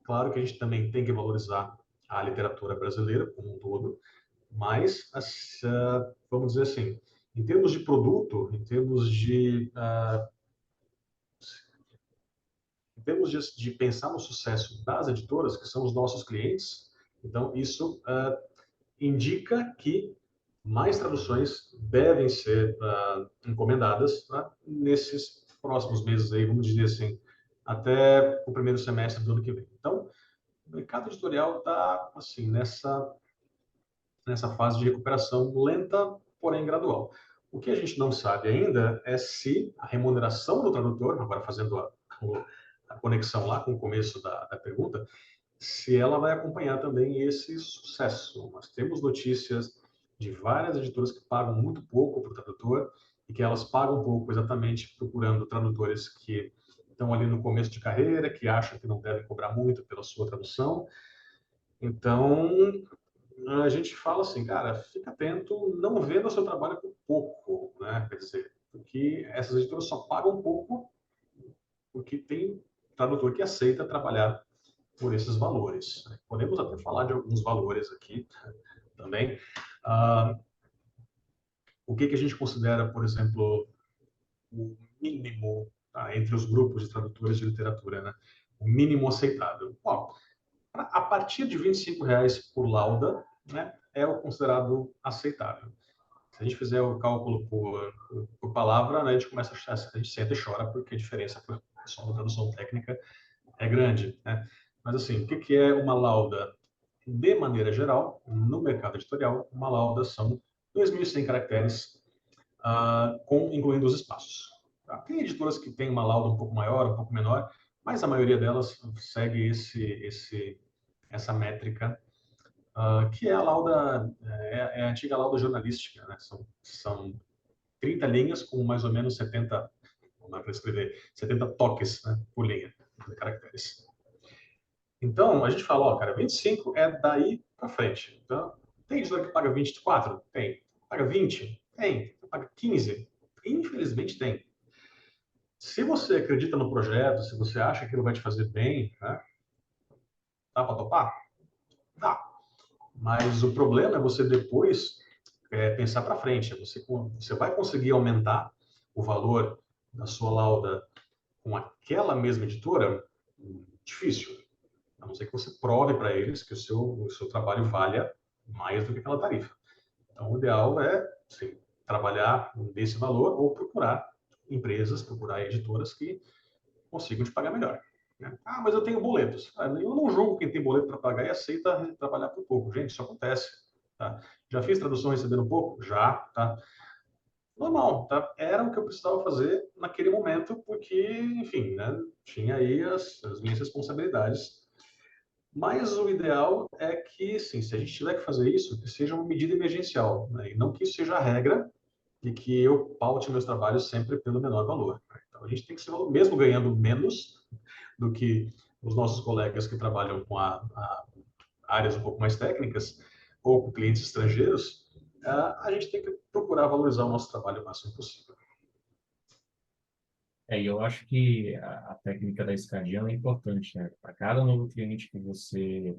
Claro que a gente também tem que valorizar a literatura brasileira como um todo, mas, vamos dizer assim, em termos de produto, em termos de pensar no sucesso das editoras, que são os nossos clientes, então isso indica que mais traduções devem ser encomendadas, tá, nesses próximos meses aí, vamos dizer assim, até o primeiro semestre do ano que vem. Então, o mercado editorial está assim nessa fase de recuperação lenta, porém gradual. O que a gente não sabe ainda é se a remuneração do tradutor, agora fazendo a conexão lá com o começo da pergunta, se ela vai acompanhar também esse sucesso. Nós temos notícias de várias editoras que pagam muito pouco para o tradutor e que elas pagam pouco exatamente procurando tradutores que estão ali no começo de carreira, que acham que não devem cobrar muito pela sua tradução. Então, a gente fala assim, cara, fica atento, não venda o seu trabalho por pouco, né? Quer dizer, porque essas editoras só pagam pouco porque tem tradutor que aceita trabalhar por esses valores. Podemos até falar de alguns valores aqui também. Ah, o que a gente considera, por exemplo, o mínimo, tá, entre os grupos de tradutores de literatura, né? O mínimo aceitável. Bom, a partir de R$ 25 por lauda, né, é o considerado aceitável. Se a gente fizer o cálculo por palavra, né, a gente começa a achar, a gente senta e chora, porque a diferença para o pessoal da tradução técnica é grande, né? Mas assim, o que é uma lauda? De maneira geral, no mercado editorial, uma lauda são 2.100 caracteres, incluindo os espaços. Tá? Tem editoras que têm uma lauda um pouco maior, um pouco menor, mas a maioria delas segue essa métrica, que é a lauda, é a antiga lauda jornalística, né? São 30 linhas com mais ou menos 70, não dá para escrever, 70 toques, né, por linha de caracteres. Então, a gente fala, ó, cara, 25 é daí para frente. Então, tem editora que paga 24? Tem. Paga 20? Tem. Paga 15? Infelizmente tem. Se você acredita no projeto, se você acha que ele vai te fazer bem, né, dá para topar? Dá. Mas o problema é você depois pensar para frente. Você vai conseguir aumentar o valor da sua lauda com aquela mesma editora? Difícil. A não ser que você prove para eles que o seu trabalho valha mais do que aquela tarifa. Então, o ideal é, sim, trabalhar desse valor ou procurar empresas, procurar editoras que consigam te pagar melhor. Né? Ah, mas eu tenho boletos. Eu não julgo quem tem boleto para pagar e aceita trabalhar por pouco. Gente, isso acontece. Tá? Já fiz tradução recebendo pouco? Já. Tá? Normal, tá? Era o que eu precisava fazer naquele momento, porque, enfim, né? Tinha aí as minhas responsabilidades. Mas o ideal é que, sim, se a gente tiver que fazer isso, que seja uma medida emergencial, né? E não que isso seja a regra e que eu paute meus trabalhos sempre pelo menor valor. Né? Então, a gente tem que ser, mesmo ganhando menos do que os nossos colegas que trabalham com áreas um pouco mais técnicas ou com clientes estrangeiros, a gente tem que procurar valorizar o nosso trabalho o máximo possível. E eu acho que a técnica da escadinha é importante, né? Para cada novo cliente que você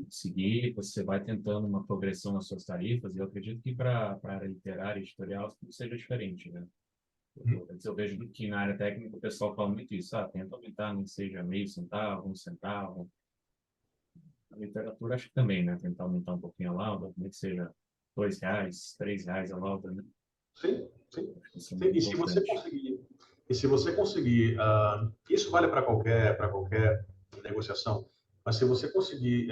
seguir, você vai tentando uma progressão nas suas tarifas, e eu acredito que para a área literária e editorial tudo seja diferente, né? Uhum. Eu vejo que na área técnica o pessoal fala muito isso, tenta aumentar, nem seja meio centavo, um centavo. A literatura acho que também, né? Tentar aumentar um pouquinho a lauda, nem que seja R$ 2, R$ 3 a lauda, né? Sim, sim. Acho que isso é Sim. muito importante. E se você conseguir, isso vale para qualquer negociação, mas se você conseguir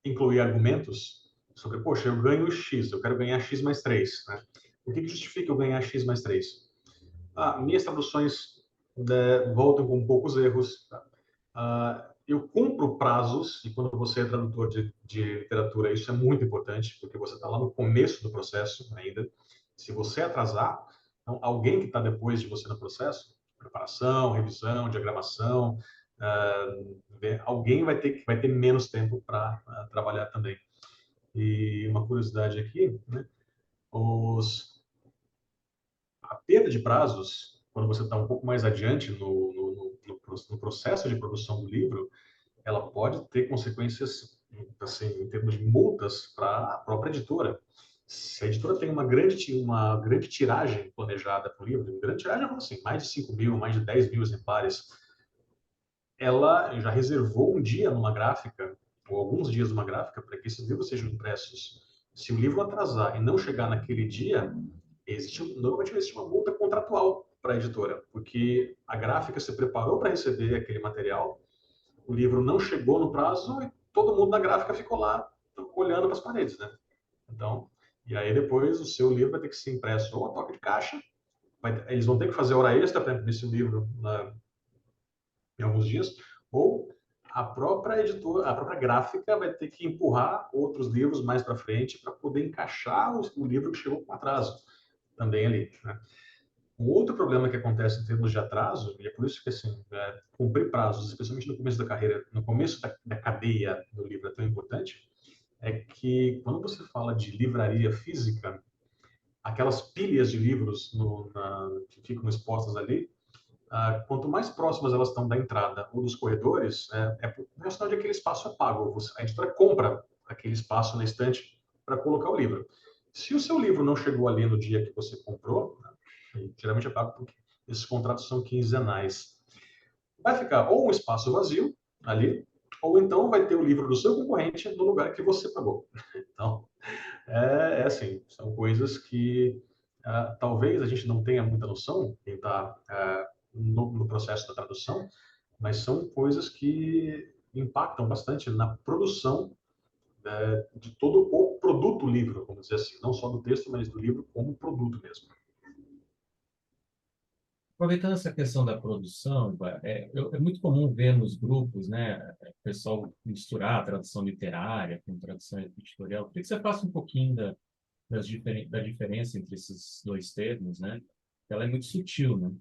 incluir argumentos sobre, poxa, eu ganho X, eu quero ganhar X mais 3, né? O que justifica eu ganhar X mais 3? Minhas traduções voltam com poucos erros. Tá? Eu cumpro prazos, e quando você é tradutor de literatura, isso é muito importante, porque você está lá no começo do processo ainda. Se você atrasar, então, alguém que está depois de você no processo, preparação, revisão, diagramação, alguém vai ter menos tempo para trabalhar também. E uma curiosidade aqui, né? Os, a perda de prazos, quando você está um pouco mais adiante no processo de produção do livro, ela pode ter consequências, assim, em termos de multas para a própria editora. Se a editora tem uma grande tiragem planejada para o livro, grande tiragem, assim, mais de 5 mil, mais de 10 mil exemplares, ela já reservou um dia numa gráfica, ou alguns dias numa gráfica, para que esses livros sejam impressos. Se o livro atrasar e não chegar naquele dia, normalmente existe uma multa contratual para a editora, porque a gráfica se preparou para receber aquele material, o livro não chegou no prazo e todo mundo da gráfica ficou lá olhando para as paredes, né? Então, e aí depois o seu livro vai ter que ser impresso ou a toque de caixa, eles vão ter que fazer hora extra para imprimir esse livro em alguns dias, ou a própria editora, a própria gráfica vai ter que empurrar outros livros mais para frente para poder encaixar o livro que chegou com atraso também ali, né? Um outro problema que acontece em termos de atraso, e é por isso que assim, cumprir prazos, especialmente no começo da carreira, no começo da cadeia do livro é tão importante, é que quando você fala de livraria física, aquelas pilhas de livros que ficam expostas ali, quanto mais próximas elas estão da entrada ou dos corredores, por questão de aquele espaço é pago. A editora compra aquele espaço na estante para colocar o livro. Se o seu livro não chegou ali no dia que você comprou, né, geralmente é pago porque esses contratos são quinzenais, vai ficar ou um espaço vazio ali, ou então vai ter o livro do seu concorrente no lugar que você pagou. Então, é assim, são coisas que talvez a gente não tenha muita noção, quem está no processo da tradução, mas são coisas que impactam bastante na produção de todo o produto livro, vamos dizer assim, não só do texto, mas do livro como produto mesmo. Aproveitando essa questão da produção, é muito comum ver nos grupos, né, o pessoal misturar a tradução literária com tradução editorial. Queria que você faça um pouquinho da diferença entre esses dois termos, né? Ela é muito sutil, né?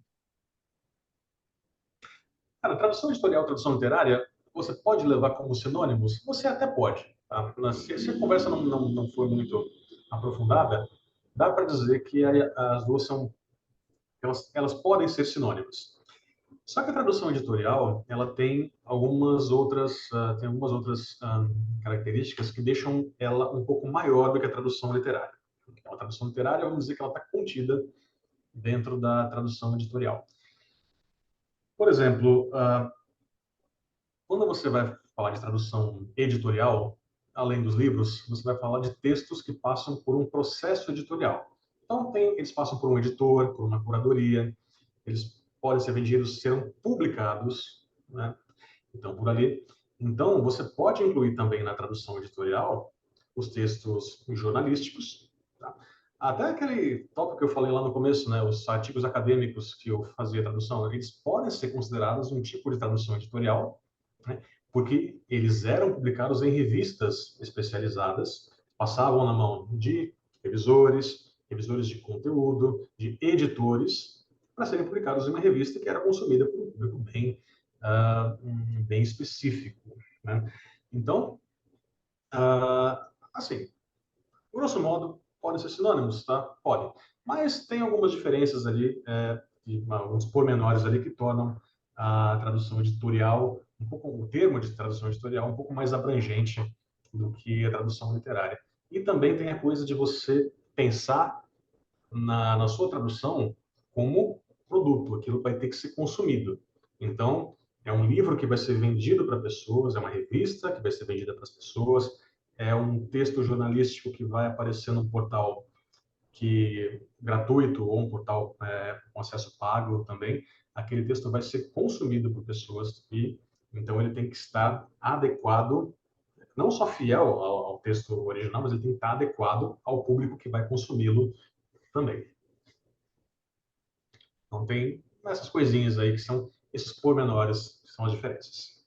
Cara, tradução editorial, tradução literária, você pode levar como sinônimos? Você até pode. Tá? Se a conversa não for muito aprofundada, dá para dizer que as duas elas podem ser sinônimos. Só que a tradução editorial, ela tem algumas outras características que deixam ela um pouco maior do que a tradução literária. Então, a tradução literária, vamos dizer que ela está contida dentro da tradução editorial. Por exemplo, quando você vai falar de tradução editorial, além dos livros, você vai falar de textos que passam por um processo editorial. Então, eles passam por um editor, por uma curadoria, eles podem ser vendidos, serão publicados, né? Então, por ali. Então, você pode incluir também na tradução editorial os textos jornalísticos, tá? Até aquele tópico que eu falei lá no começo, né, os artigos acadêmicos que eu fazia tradução, eles podem ser considerados um tipo de tradução editorial, né, porque eles eram publicados em revistas especializadas, passavam na mão de revisores, revisores de conteúdo, de editores, para serem publicados em uma revista que era consumida por um público bem específico, né? Então, assim, grosso modo, podem ser sinônimos, tá? Podem. Mas tem algumas diferenças ali, alguns pormenores ali que tornam a tradução editorial, o termo de tradução editorial um pouco mais abrangente do que a tradução literária. E também tem a coisa de você pensar na sua tradução como produto, aquilo vai ter que ser consumido. Então, é um livro que vai ser vendido para pessoas, é uma revista que vai ser vendida para as pessoas, é um texto jornalístico que vai aparecer num portal que gratuito ou um portal com acesso pago também. Aquele texto vai ser consumido por pessoas e então ele tem que estar adequado, não só fiel ao texto original, mas ele tem que estar adequado ao público que vai consumi-lo também. Então tem essas coisinhas aí que são esses pormenores, que são as diferenças.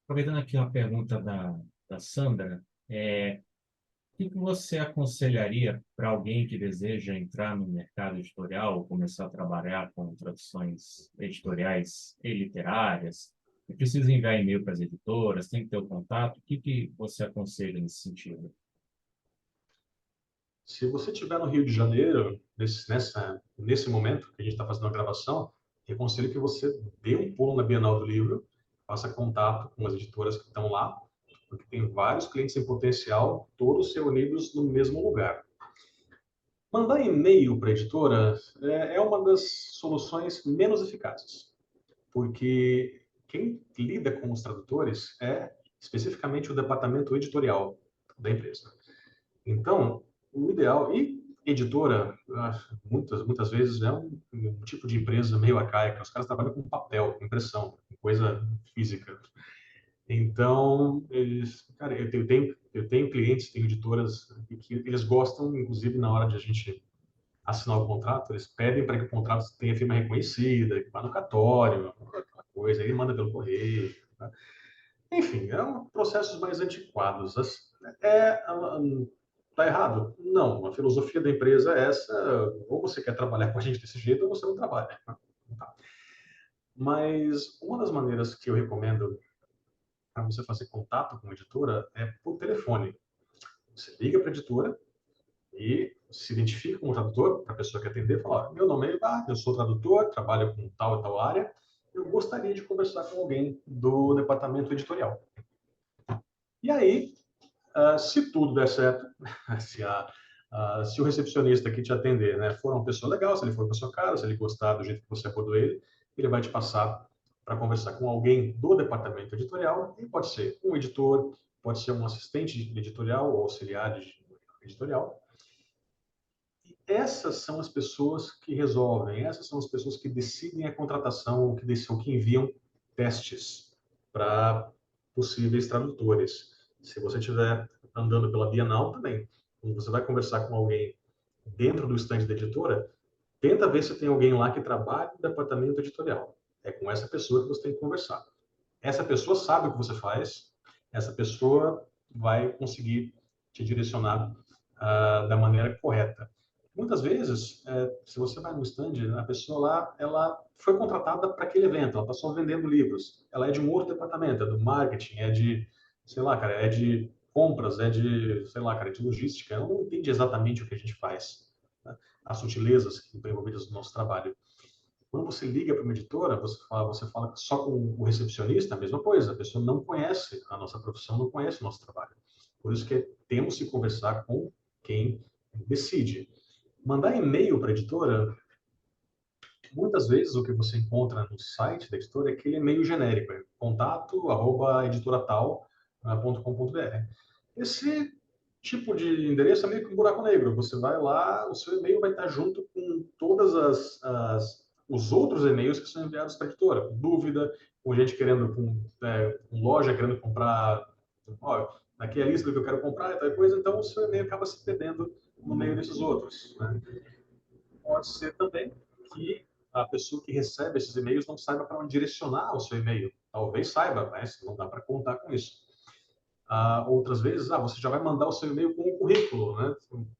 Aproveitando aqui uma pergunta da Sandra, o que você aconselharia para alguém que deseja entrar no mercado editorial ou começar a trabalhar com traduções editoriais e literárias? E precisa enviar e-mail para as editoras, tem que ter o contato. O que você aconselha nesse sentido? Se você estiver no Rio de Janeiro, nesse momento que a gente está fazendo a gravação, eu aconselho que você dê um pulo na Bienal do Livro, faça contato com as editoras que estão lá, porque tem vários clientes em potencial, todos reunidos no mesmo lugar. Mandar e-mail para a editora é uma das soluções menos eficazes, porque quem lida com os tradutores é especificamente o departamento editorial da empresa. Então, o ideal, e editora, muitas vezes é um tipo de empresa meio arcaica, os caras trabalham com papel, com impressão, com coisa física. Então, cara, eu tenho clientes, tenho editoras que eles gostam, inclusive na hora de a gente assinar o contrato, eles pedem para que o contrato tenha firma reconhecida, que vá no cartório, aquela coisa, aí manda pelo correio. Tá? Enfim, processos mais antiquados. Tá errado? Não, a filosofia da empresa é essa, ou você quer trabalhar com a gente desse jeito, ou você não trabalha. Tá? Mas uma das maneiras que eu recomendo para você fazer contato com a editora é por telefone. Você liga para a editora e se identifica como tradutor, para a pessoa que atender, fala, meu nome é eu sou tradutor, trabalho com tal e tal área, eu gostaria de conversar com alguém do departamento editorial. E aí, se tudo der certo, se o recepcionista que te atender, né, for uma pessoa legal, se ele for uma pessoa cara, se ele gostar do jeito que você abordou ele vai te passar para conversar com alguém do departamento editorial, e pode ser um editor, pode ser um assistente editorial ou auxiliar editorial. E essas são as pessoas que resolvem, essas são as pessoas que decidem a contratação, que enviam testes para possíveis tradutores. Se você estiver andando pela Bienal também, quando você vai conversar com alguém dentro do estande da editora, tenta ver se tem alguém lá que trabalha no departamento editorial. É com essa pessoa que você tem que conversar. Essa pessoa sabe o que você faz, essa pessoa vai conseguir te direcionar da maneira correta. Muitas vezes, se você vai no stand, a pessoa lá, ela foi contratada para aquele evento, ela está só vendendo livros. Ela é de um outro departamento, é do marketing, é de, sei lá, cara, é de compras, é de, sei lá, cara, de logística. Ela não entende exatamente o que a gente faz, né? As sutilezas que estão envolvidas no nosso trabalho. Quando você liga para uma editora, você fala só com o recepcionista, a mesma coisa. A pessoa não conhece a nossa profissão, não conhece o nosso trabalho. Por isso que temos que conversar com quem decide. Mandar e-mail para a editora, muitas vezes o que você encontra no site da editora é aquele e-mail genérico, é contato@editoratal.com.br. Esse tipo de endereço é meio que um buraco negro. Você vai lá, o seu e-mail vai estar junto com todas os outros e-mails que são enviados para a editora, com dúvida, com gente querendo, com loja querendo comprar, ó, aqui é a lista do que eu quero comprar e tal coisa, então o seu e-mail acaba se perdendo no meio desses outros, né? Pode ser também que a pessoa que recebe esses e-mails não saiba para onde direcionar o seu e-mail. Talvez saiba, mas não dá para contar com isso. Outras vezes, você já vai mandar o seu e-mail com um currículo, né?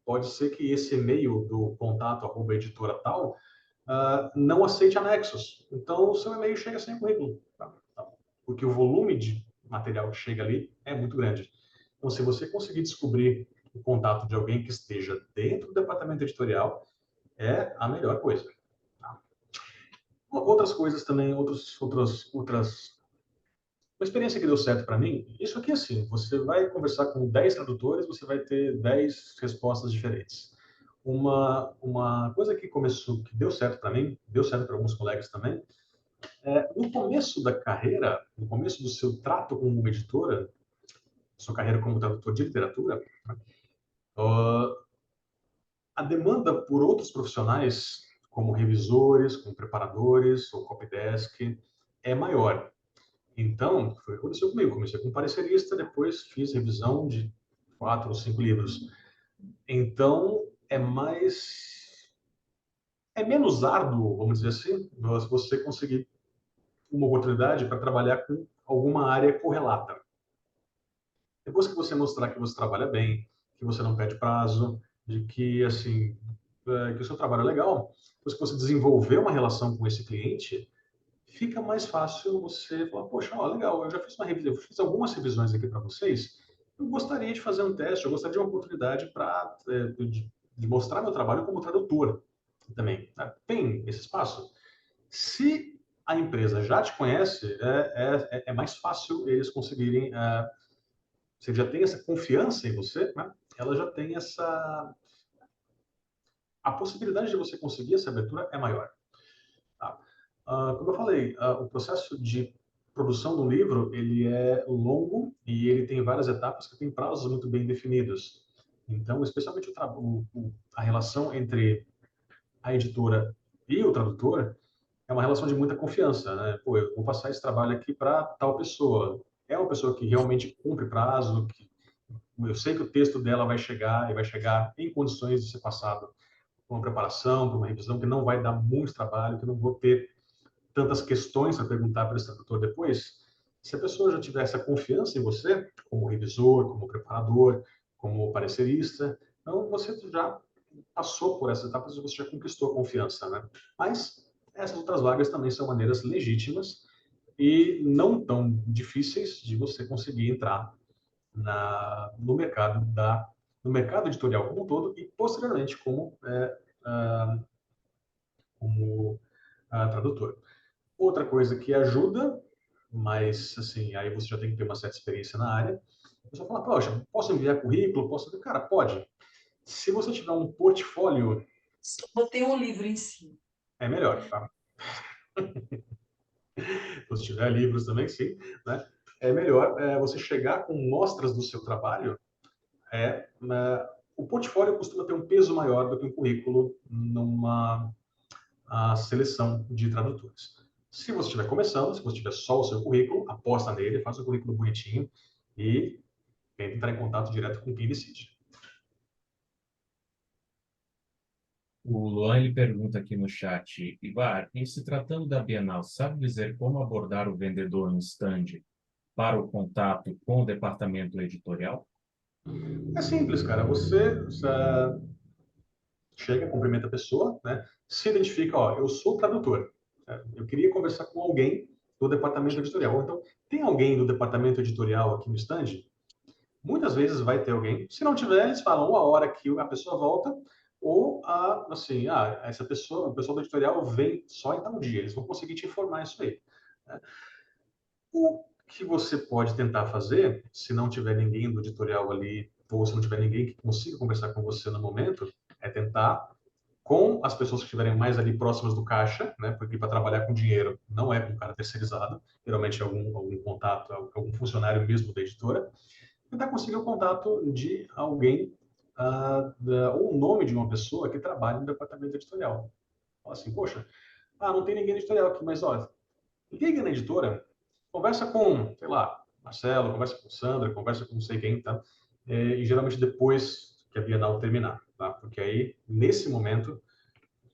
Pode ser que esse e-mail do contato@editora tal não aceite anexos. Então, o seu e-mail chega sem currículo, tá? Porque o volume de material que chega ali é muito grande. Então, se você conseguir descobrir o contato de alguém que esteja dentro do departamento editorial, é a melhor coisa. Tá? Outras coisas também, outras. Uma experiência que deu certo para mim, isso aqui é assim, você vai conversar com 10 tradutores, você vai ter 10 respostas diferentes. uma coisa que começou, que deu certo para mim, deu certo para alguns colegas também, no começo da carreira, no começo do seu trato com uma editora, sua carreira como tradutor de literatura, uh, a demanda por outros profissionais, como revisores, como preparadores ou copydesk, é maior. Então, foi o que aconteceu comigo. Comecei como parecerista, depois fiz revisão de 4 ou 5 livros. Então, é menos árduo, vamos dizer assim, você conseguir uma oportunidade para trabalhar com alguma área correlata. Depois que você mostrar que você trabalha bem, que você não perde prazo, de que assim que o seu trabalho é legal, depois que você desenvolver uma relação com esse cliente, fica mais fácil você falar, poxa, ó, legal, eu já fiz uma revisão, eu fiz algumas revisões aqui para vocês, eu gostaria de fazer um teste, eu gostaria de uma oportunidade para de mostrar meu trabalho como tradutor também. Né? Tem esse espaço? Se a empresa já te conhece, é mais fácil eles conseguirem você já tem essa confiança em você, né? Ela já tem a possibilidade de você conseguir essa abertura é maior. Tá? Como eu falei, o processo de produção do livro ele é longo e ele tem várias etapas que têm prazos muito bem definidos. Então, especialmente a relação entre a editora e o tradutor é uma relação de muita confiança, né? Pô, eu vou passar esse trabalho aqui para tal pessoa. É uma pessoa que realmente cumpre prazo, que eu sei que o texto dela vai chegar e vai chegar em condições de ser passado por uma preparação, por uma revisão, que não vai dar muito trabalho, que não vou ter tantas questões para perguntar para esse tradutor depois. Se a pessoa já tiver essa confiança em você, como revisor, como preparador, como parecerista, então você já passou por essas etapas e você já conquistou a confiança, né? Mas essas outras vagas também são maneiras legítimas e não tão difíceis de você conseguir entrar no mercado no mercado editorial como um todo e posteriormente como tradutor. Outra coisa que ajuda, mas assim aí você já tem que ter uma certa experiência na área. A pessoa fala, poxa, posso enviar currículo? Posso? Cara, pode. Se você tiver um portfólio, só botei um livro em cima. é melhor, tá? Se você tiver livros também, sim, né? É melhor você chegar com mostras do seu trabalho. O portfólio costuma ter um peso maior do que um currículo numa seleção de tradutores. Se você estiver começando, se você tiver só o seu currículo, aposta nele, faça o currículo bonitinho e tenta entrar em contato direto com quem decide. O Luan ele pergunta aqui no chat, Ivar, em se tratando da Bienal, sabe dizer como abordar o vendedor no stand para o contato com o departamento editorial? É simples, cara. Você chega, cumprimenta a pessoa, né? Se identifica, ó, eu sou tradutor. Eu queria conversar com alguém do departamento editorial. Ou então, tem alguém do departamento editorial aqui no stand? Muitas vezes vai ter alguém. Se não tiver, eles falam a hora que a pessoa volta ou assim, essa pessoa, o pessoal do editorial vem só em tal dia. Eles vão conseguir te informar isso aí. Né? O que você pode tentar fazer, se não tiver ninguém do editorial ali, ou se não tiver ninguém que consiga conversar com você no momento, é tentar com as pessoas que estiverem mais ali próximas do caixa, né? Porque para trabalhar com dinheiro não é com um cara terceirizado, geralmente é algum contato, algum funcionário mesmo da editora, tentar conseguir o contato de alguém ou o nome de uma pessoa que trabalha no departamento editorial. Fala assim, poxa, não tem ninguém no editorial aqui, mas olha, liga na editora, conversa com, sei lá, Marcelo, conversa com Sandra, conversa com não sei quem, tá? E geralmente depois que a Bienal terminar, tá? Porque aí, nesse momento,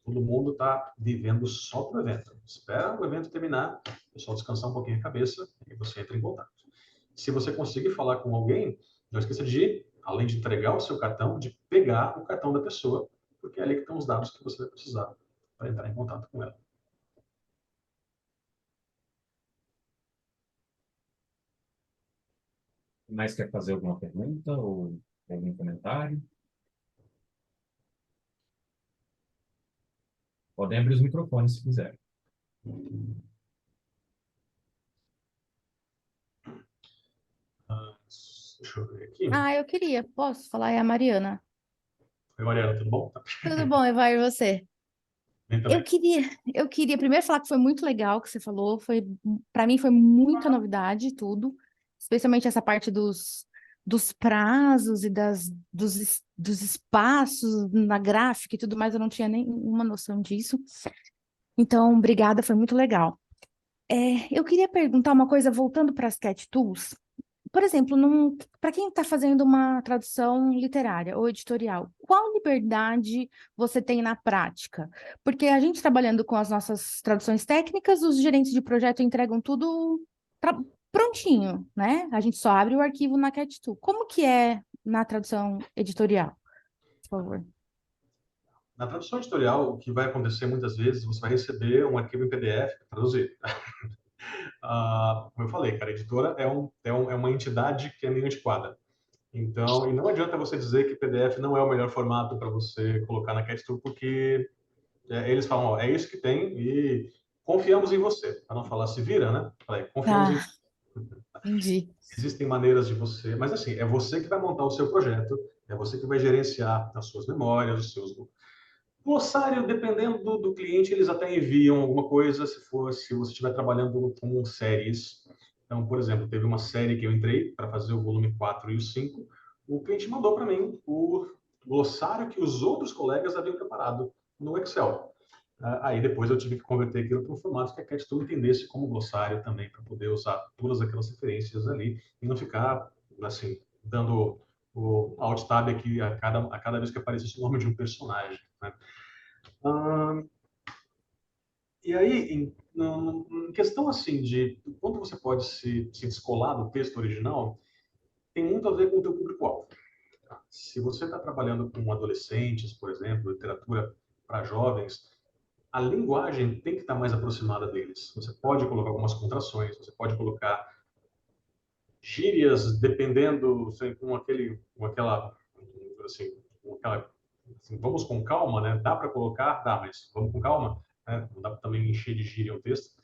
todo mundo está vivendo só para o evento. Espera o evento terminar, o pessoal descansar um pouquinho a cabeça e você entra em contato. Se você conseguir falar com alguém, não esqueça de, além de entregar o seu cartão, de pegar o cartão da pessoa, porque é ali que estão os dados que você vai precisar para entrar em contato com ela. Mais quer fazer alguma pergunta ou algum comentário? Podem abrir os microfones se quiser. Deixa eu ver aqui. Eu queria. Posso falar? É a Mariana. Oi, Mariana, tudo bom? Tudo bom, Evar, e você? Bem Eu também. queria, eu queria primeiro falar que foi muito legal o que você falou, para mim foi muita novidade tudo, especialmente essa parte dos prazos e dos espaços na gráfica e tudo mais, eu não tinha nenhuma noção disso. Então, obrigada, foi muito legal. Eu queria perguntar uma coisa, voltando para as Cat Tools. Por exemplo, para quem está fazendo uma tradução literária ou editorial, qual liberdade você tem na prática? Porque a gente trabalhando com as nossas traduções técnicas, os gerentes de projeto entregam tudo prontinho, né? A gente só abre o arquivo na CatTool. Como que é na tradução editorial, por favor? Na tradução editorial, o que vai acontecer muitas vezes, você vai receber um arquivo em PDF para traduzir. Como eu falei, cara, a editora é uma entidade que é meio antiquada. Então, e não adianta você dizer que PDF não é o melhor formato para você colocar na CatTool, porque eles falam, ó, é isso que tem e confiamos em você. Para não falar se vira, né? Falei, confiamos em Tá, você. entendi. Existem maneiras de você, mas assim, é você que vai montar o seu projeto, é você que vai gerenciar as suas memórias, os seus glossário, dependendo do cliente, eles até enviam alguma coisa se você estiver trabalhando com séries. Então, por exemplo, teve uma série que eu entrei para fazer o volume 4 e o 5. O cliente mandou para mim o glossário que os outros colegas haviam preparado no Excel. Aí depois eu tive que converter aquilo para um formato que a CatTool entendesse como glossário também, para poder usar todas aquelas referências ali e não ficar, assim, dando o alt tab aqui a cada vez que aparecesse o nome de um personagem, né? E aí, em questão assim de quanto você pode se descolar do texto original, tem muito a ver com o teu público-alvo. Se você está trabalhando com adolescentes, por exemplo, literatura para jovens, a linguagem tem que estar mais aproximada deles. Você pode colocar algumas contrações, você pode colocar gírias, dependendo, assim, com aquela, assim, assim, vamos com calma, né? Dá para colocar, dá, mas vamos com calma, né? Não dá para também encher de gíria o texto.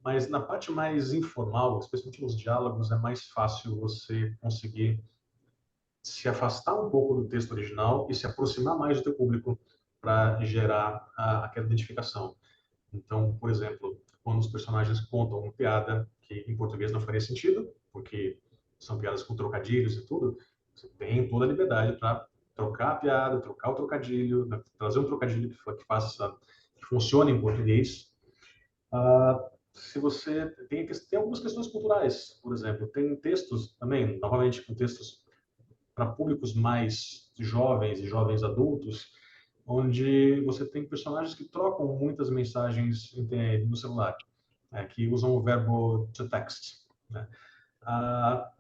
Mas na parte mais informal, especialmente nos diálogos, é mais fácil você conseguir se afastar um pouco do texto original e se aproximar mais do teu público para gerar aquela identificação. Então, por exemplo, quando os personagens contam uma piada que em português não faria sentido, porque são piadas com trocadilhos e tudo, você tem toda a liberdade para trocar a piada, trocar o trocadilho, né, trazer um trocadilho que funcione em português. Se você tem algumas questões culturais, por exemplo, tem textos também, novamente com textos para públicos mais jovens e jovens adultos, onde você tem personagens que trocam muitas mensagens no celular, que usam o verbo to text, né? A,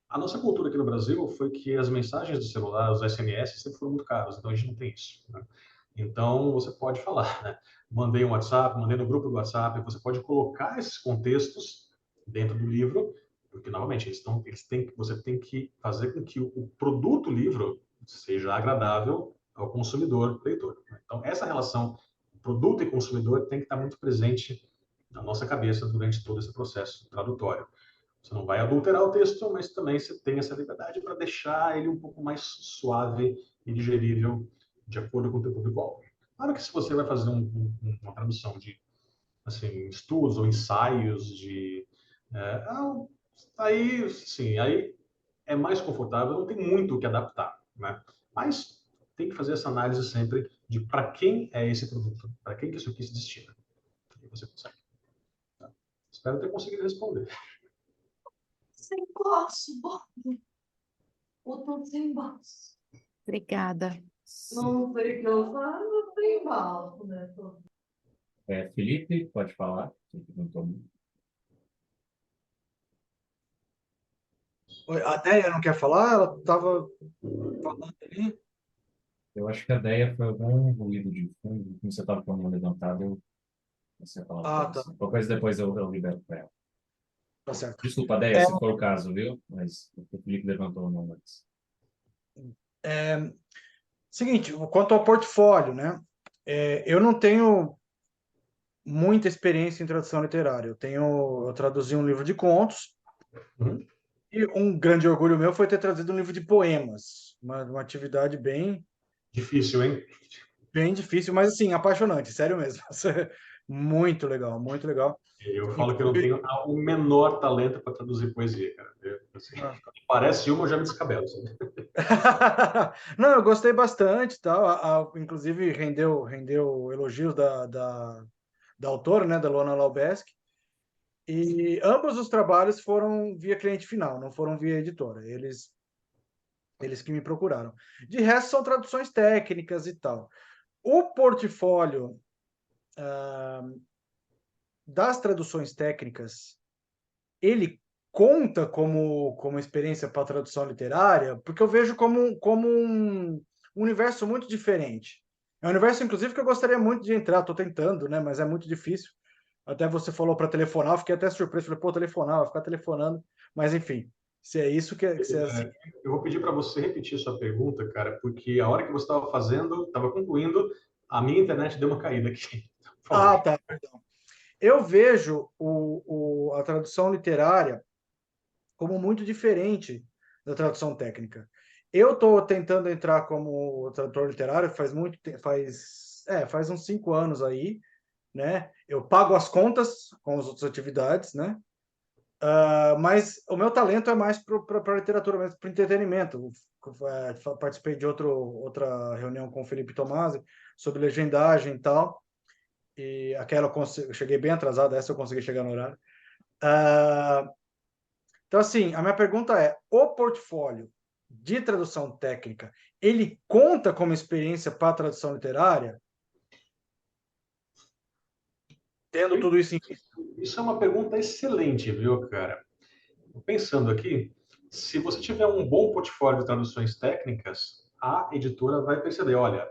a nossa cultura aqui no Brasil foi que as mensagens do celular, os SMS, sempre foram muito caros, então a gente não tem isso, né? Então você pode falar, né? Mandei um WhatsApp, mandei no grupo do WhatsApp, você pode colocar esses contextos dentro do livro, porque novamente você tem que fazer com que o produto livro seja agradável ao consumidor, leitor. Então essa relação produto e consumidor tem que estar muito presente na nossa cabeça durante todo esse processo tradutório. Você não vai adulterar o texto, mas também você tem essa liberdade para deixar ele um pouco mais suave e digerível de acordo com o teu público-alvo. Claro que se você vai fazer uma tradução de assim, estudos ou ensaios aí, sim, aí é mais confortável, não tem muito o que adaptar, né? Mas tem que fazer essa análise sempre de para quem é esse produto, para quem que isso aqui se destina. E você consegue. Tá? Espero ter conseguido responder. Sem baço, botou sem baço. Obrigada. Não sei o que eu falo, sem baço, né? Felipe, pode falar. Você perguntou. Oi, a Déia não quer falar? Ela estava falando ali. Eu acho que a ideia foi algum ruído de fundo. Como você estava com a mão levantada, eu comecei a falar uma Ah, coisa tá. assim. Qualquer coisa depois eu libero para ela. Tá certo. Desculpa, Deia, É, se for o caso, viu? Mas o Felipe levantou a mão antes. seguinte, quanto ao portfólio, né? Eu não tenho muita experiência em tradução literária. Eu traduzi um livro de contos Uhum. e um grande orgulho meu foi ter traduzido um livro de poemas, uma atividade bem Difícil, hein? Bem difícil, mas assim, apaixonante, sério mesmo. Muito legal, muito legal. Eu falo que eu não tenho o menor talento para traduzir poesia, cara. Assim, parece uma, eu já me descabelo, sabe? Não, eu gostei bastante, tal. Inclusive rendeu elogios da autora, né, da Luana Laubesque. E ambos os trabalhos foram via cliente final, não foram via editora. Eles que me procuraram. De resto, são traduções técnicas e tal. O portfólio das traduções técnicas, ele conta como experiência para tradução literária, porque eu vejo como um universo muito diferente. É um universo, inclusive, que eu gostaria muito de entrar, estou tentando, né, mas é muito difícil. Até você falou para telefonar, eu fiquei até surpreso, falei, pô, telefonar, vai ficar telefonando, mas enfim, se é isso que se é assim. Eu vou pedir para você repetir sua pergunta, cara, porque a hora que você estava fazendo, estava concluindo, a minha internet deu uma caída aqui. Por favor. Ah, tá, perdão. Eu vejo a tradução literária como muito diferente da tradução técnica. Eu estou tentando entrar como tradutor literário faz uns 5 anos aí, né? Eu pago as contas com as outras atividades, né? Mas o meu talento é mais para a literatura, mesmo para entretenimento. Participei de outra reunião com o Felipe Tomasi sobre legendagem e tal. E aquela eu cheguei bem atrasado, essa eu consegui chegar no horário. Então, assim, a minha pergunta é: o portfólio de tradução técnica, ele conta como experiência para a tradução literária? Tendo tudo isso em vista. Isso é uma pergunta excelente, viu, cara? Pensando aqui, se você tiver um bom portfólio de traduções técnicas, a editora vai perceber, olha,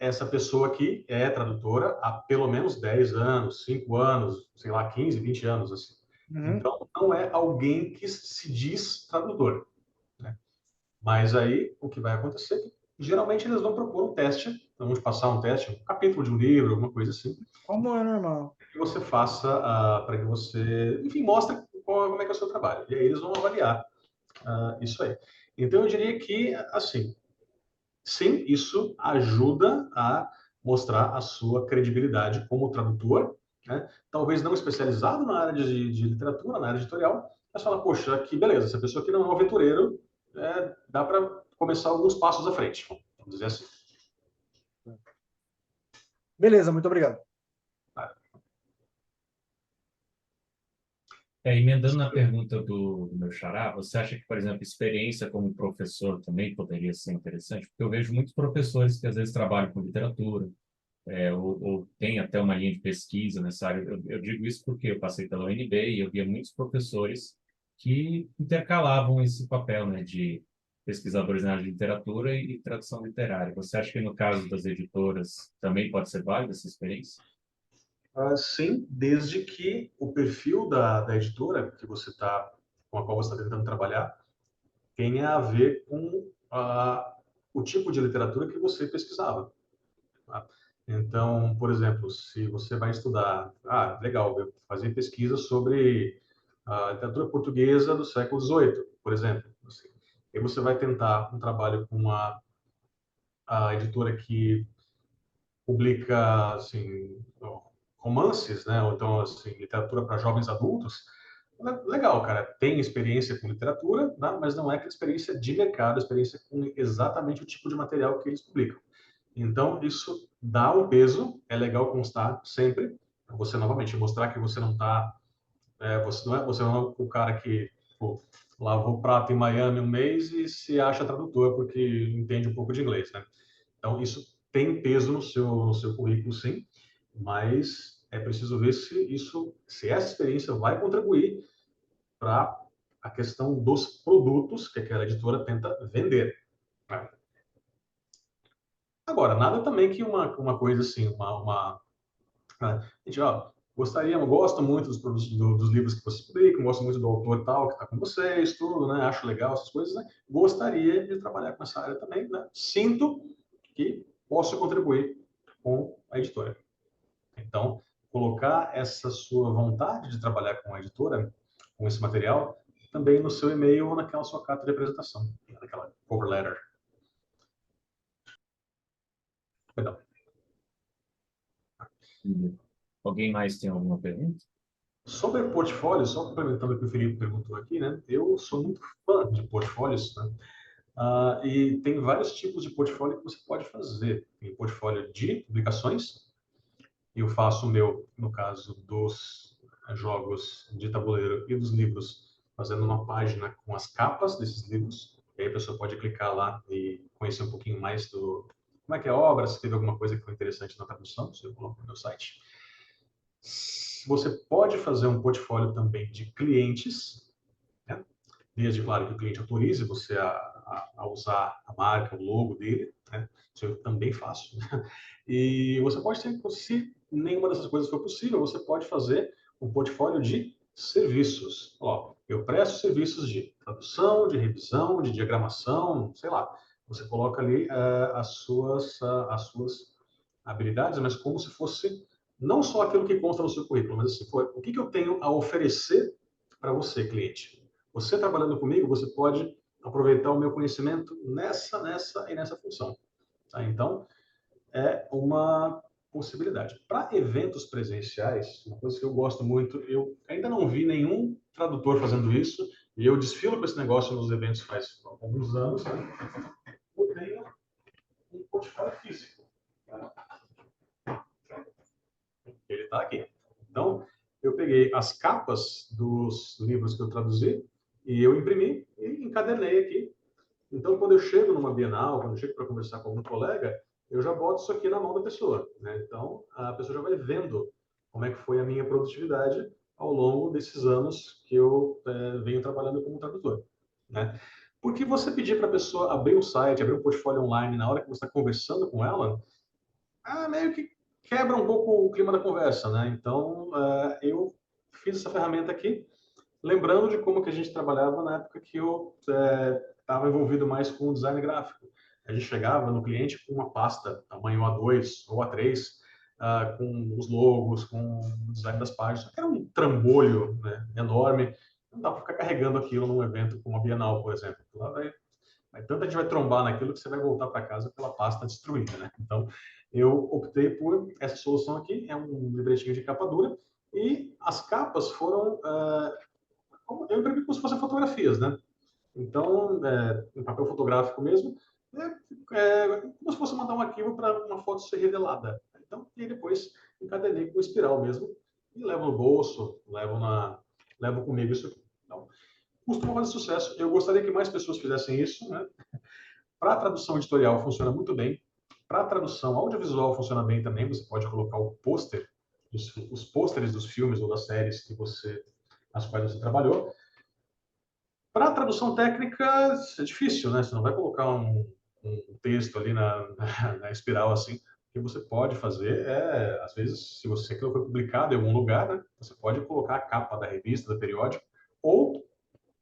essa pessoa aqui é tradutora há pelo menos 10 anos, 5 anos, sei lá, 15, 20 anos, assim. Então, não é alguém que se diz tradutor, né? Mas aí, o que vai acontecer é que, geralmente, eles vão propor um teste, vamos passar um teste, um capítulo de um livro, alguma coisa assim, Como é normal. que você faça, para que você, enfim, mostre como é que é o seu trabalho. E aí eles vão avaliar isso aí. Então, eu diria que, assim, sim, isso ajuda a mostrar a sua credibilidade como tradutor, né? Talvez não especializado na área de literatura, na área editorial, mas fala, poxa, que beleza, essa pessoa aqui não é um aventureiro, dá para começar alguns passos à frente, vamos dizer assim. Beleza, muito obrigado. Emendando na pergunta do meu xará, você acha que, por exemplo, experiência como professor também poderia ser interessante? Porque eu vejo muitos professores que às vezes trabalham com literatura, ou tem até uma linha de pesquisa nessa área. Eu digo isso porque eu passei pela UNB e eu via muitos professores que intercalavam esse papel, né, de pesquisadores na área de literatura e tradução literária. Você acha que no caso das editoras também pode ser válida essa experiência? Sim, desde que o perfil da editora que você tá, com a qual você está tentando trabalhar tenha a ver com o tipo de literatura que você pesquisava. Tá? Então, por exemplo, se você vai estudar, legal, fazer pesquisa sobre a literatura portuguesa do século XVIII, por exemplo. Assim, e você vai tentar um trabalho com a editora que publica assim, romances, né? Ou então assim, literatura para jovens adultos. Legal, cara, tem experiência com literatura, né? Mas não é aquela experiência de mercado, experiência com exatamente o tipo de material que eles publicam. Então, isso dá um peso, é legal constar sempre, para você novamente mostrar que você não está, você não é o cara que pô, lavou prato em Miami um mês e se acha tradutor porque entende um pouco de inglês, né? Então, isso tem peso no seu currículo, sim, mas é preciso ver se essa experiência vai contribuir para a questão dos produtos que aquela editora tenta vender, né? Agora, nada também que uma coisa assim, gente, gosto muito dos produtos, dos livros que vocês publicam, gosto muito do autor tal que está com vocês, tudo, né? Acho legal essas coisas, né? Gostaria de trabalhar com essa área também, né? Sinto que posso contribuir com a editora. Então, colocar essa sua vontade de trabalhar com a editora, com esse material, também no seu e-mail ou naquela sua carta de apresentação, naquela cover letter. Perdão. Alguém mais tem alguma pergunta? Sobre portfólio, só complementando o que o Felipe perguntou aqui, né? Eu sou muito fã de portfólios, né? E tem vários tipos de portfólio que você pode fazer. Tem portfólio de publicações, e eu faço o meu, no caso dos jogos de tabuleiro e dos livros, fazendo uma página com as capas desses livros. E aí a pessoa pode clicar lá e conhecer um pouquinho mais do como é que é a obra, se teve alguma coisa que foi interessante na tradução, se eu coloco no meu site. Você pode fazer um portfólio também de clientes, né? Desde, claro, que o cliente autorize você a usar a marca, o logo dele, né? Isso eu também faço. Né? E você pode ter, se nenhuma dessas coisas for possível, você pode fazer um portfólio de serviços. Ó, eu presto serviços de tradução, de revisão, de diagramação, sei lá. Você coloca ali as suas habilidades, mas como se fosse não só aquilo que consta no seu currículo, mas assim, o que eu tenho a oferecer para você, cliente? Você trabalhando comigo, você pode aproveitar o meu conhecimento nessa e nessa função. Tá? Então, é uma possibilidade. Para eventos presenciais, uma coisa que eu gosto muito, eu ainda não vi nenhum tradutor fazendo isso, e eu desfilo com esse negócio nos eventos faz alguns anos, né? Eu tenho um portfólio físico. Ele está aqui. Então, eu peguei as capas dos livros que eu traduzi e eu imprimi e encadernei aqui. Então, quando eu chego numa Bienal, quando eu chego para conversar com algum colega, eu já boto isso aqui na mão da pessoa. Né? Então, a pessoa já vai vendo como é que foi a minha produtividade ao longo desses anos que eu venho trabalhando como tradutor. Né? Porque você pedir para a pessoa abrir um site, abrir um portfólio online na hora que você está conversando com ela, meio que quebra um pouco o clima da conversa, né? Então, eu fiz essa ferramenta aqui, lembrando de como que a gente trabalhava na época que eu estava envolvido mais com o design gráfico. A gente chegava no cliente com uma pasta tamanho A2 ou A3, com os logos, com o design das páginas. Só que era um trambolho, né, enorme. Não dá para ficar carregando aquilo num evento como a Bienal, por exemplo. Lá tanta gente vai trombar naquilo que você vai voltar para casa pela pasta destruída, né? Então, eu optei por essa solução aqui, é um livretinho de capa dura, e as capas foram, eu imprimi como se fossem fotografias, né? Então, em papel fotográfico mesmo, como se fosse mandar um arquivo para uma foto ser revelada. Então, e depois encadenei com espiral mesmo, e levo no bolso, levo comigo isso aqui. Então, costuma fazer sucesso. Eu gostaria que mais pessoas fizessem isso, né? Para a tradução editorial funciona muito bem. Para a tradução audiovisual funciona bem também. Você pode colocar o pôster, os pôsteres dos filmes ou das séries as quais você trabalhou. Para a tradução técnica é difícil, né? Você não vai colocar um texto ali na espiral assim. O que você pode fazer às vezes, se aquilo foi publicado em algum lugar, né? Você pode colocar a capa da revista, do periódico, ou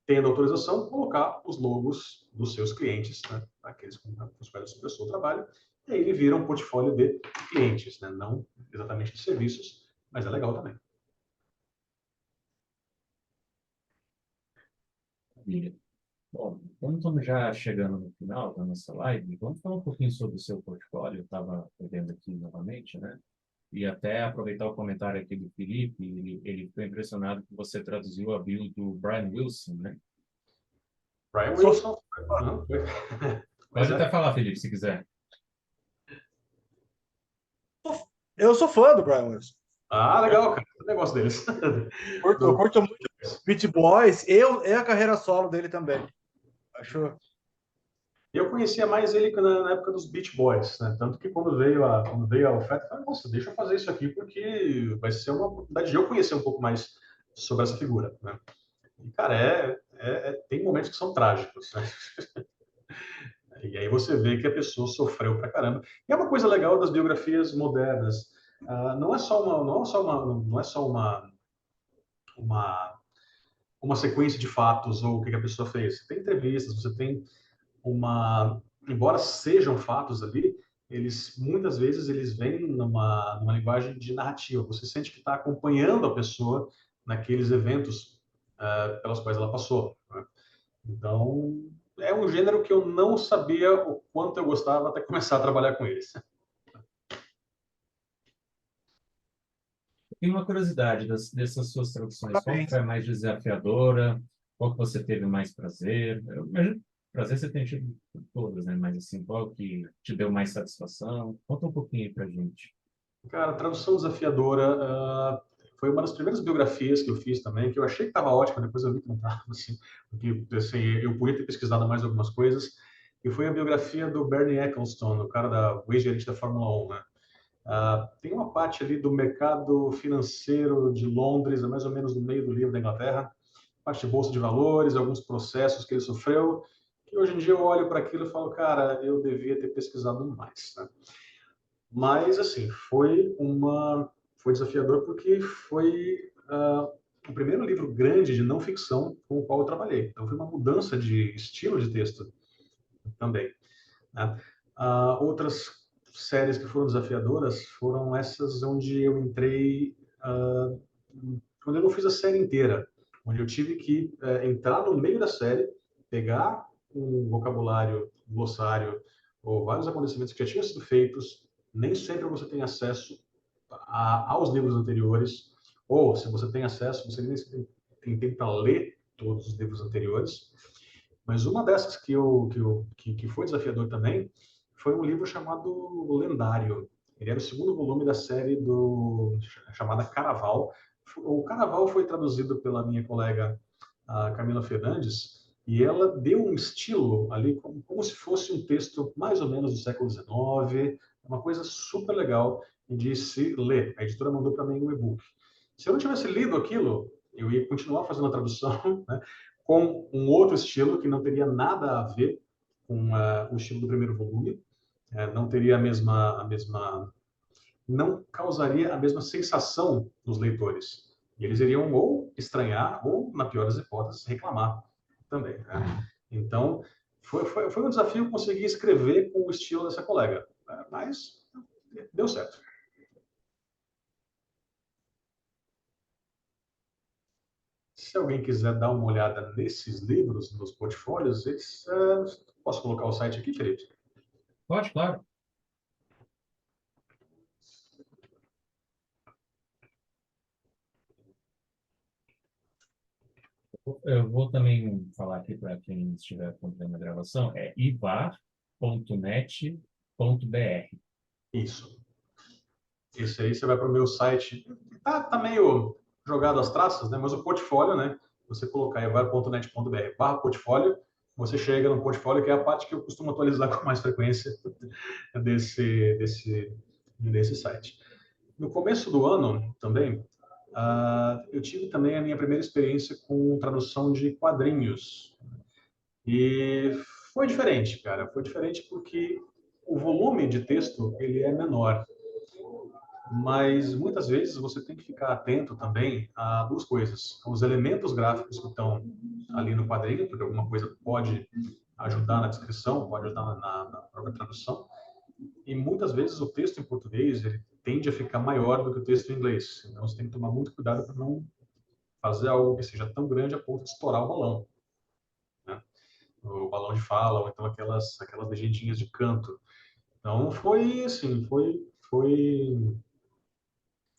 tendo autorização, colocar os logos dos seus clientes, né? Aqueles com os quais a pessoa trabalha, e aí ele vira um portfólio de clientes, né? Não exatamente de serviços, mas é legal também. Bom, como estamos já chegando no final da nossa live, vamos falar um pouquinho sobre o seu portfólio. Eu estava vendo aqui novamente, né? E até aproveitar o comentário aqui do Felipe, ele ficou impressionado que você traduziu a bio do Brian Wilson, né? Brian Wilson. Pode até falar, Felipe, se quiser. Eu sou fã do Brian Wilson. Legal, cara. O negócio deles. Eu curto muito Beach Boys e a carreira solo dele também. Acho. Eu conhecia mais ele na época dos Beach Boys, né? Tanto que quando veio a oferta, eu falei, nossa, deixa eu fazer isso aqui, porque vai ser uma oportunidade de eu conhecer um pouco mais sobre essa figura, né? E, cara, tem momentos que são trágicos, né? E aí você vê que a pessoa sofreu pra caramba. E é uma coisa legal das biografias modernas. Não é só uma sequência de fatos ou o que a pessoa fez. Você tem entrevistas, você tem embora sejam fatos ali, muitas vezes eles vêm numa linguagem de narrativa. Você sente que está acompanhando a pessoa naqueles eventos pelos quais ela passou, né? Então, é um gênero que eu não sabia o quanto eu gostava até começar a trabalhar com eles. Tem uma curiosidade dessas suas traduções. Qual que Parabéns. foi a mais desafiadora? Qual que você teve mais prazer? Eu imagino que prazer você tem tido por todas, né? Mas assim, qual que te deu mais satisfação? Conta um pouquinho aí pra gente. Cara, tradução desafiadora foi uma das primeiras biografias que eu fiz também, que eu achei que estava ótima, depois eu vi que não estava, assim, porque assim, eu podia ter pesquisado mais algumas coisas, e foi a biografia do Bernie Ecclestone, o cara o ex-gerente da Fórmula 1, né? Tem uma parte ali do mercado financeiro de Londres, mais ou menos no meio do livro da Inglaterra, parte de bolsa de valores, alguns processos que ele sofreu, que hoje em dia eu olho para aquilo e falo, cara, eu devia ter pesquisado mais, né? Mas, assim, foi desafiador porque foi o primeiro livro grande de não ficção com o qual eu trabalhei. Então, foi uma mudança de estilo de texto também, né? Outras séries que foram desafiadoras foram essas onde eu entrei quando eu não fiz a série inteira, onde eu tive que entrar no meio da série, pegar um vocabulário, um glossário, ou vários acontecimentos que já tinham sido feitos, nem sempre você tem acesso aos livros anteriores, ou se você tem acesso, você nem sempre tem tempo para ler todos os livros anteriores. Mas uma dessas que foi desafiador também foi um livro chamado Lendário. Ele era o segundo volume da série chamada Caraval. O Caraval foi traduzido pela minha colega Camila Fernandes e ela deu um estilo ali como se fosse um texto mais ou menos do século XIX, uma coisa super legal de se ler. A editora mandou para mim um e-book. Se eu não tivesse lido aquilo, eu ia continuar fazendo a tradução, né, com um outro estilo que não teria nada a ver com o estilo do primeiro volume, não teria não causaria a mesma sensação nos leitores. E eles iriam ou estranhar ou, na pior das hipóteses, reclamar também, né? Então, foi um desafio conseguir escrever com o estilo dessa colega, né? Mas deu certo. Se alguém quiser dar uma olhada nesses livros, nos portfólios, posso colocar o site aqui, Felipe? Pode, claro. Eu vou também falar aqui para quem estiver acompanhando a gravação, é ivar.net.br. Isso. Esse aí você vai para o meu site. Tá meio jogado as traças, né? Mas o portfólio, né? Você colocar evar.net.br/portfólio, você chega no portfólio, que é a parte que eu costumo atualizar com mais frequência desse site. No começo do ano também, eu tive também a minha primeira experiência com tradução de quadrinhos. E foi diferente, cara. Foi diferente porque o volume de texto ele é menor. Mas muitas vezes você tem que ficar atento também a duas coisas: os elementos gráficos que estão ali no quadrinho, porque alguma coisa pode ajudar na descrição, pode ajudar na própria tradução, e muitas vezes o texto em português ele tende a ficar maior do que o texto em inglês. Então você tem que tomar muito cuidado para não fazer algo que seja tão grande a ponto de estourar o balão, né? O balão de fala, ou então aquelas legendinhas de canto. Então foi assim, foi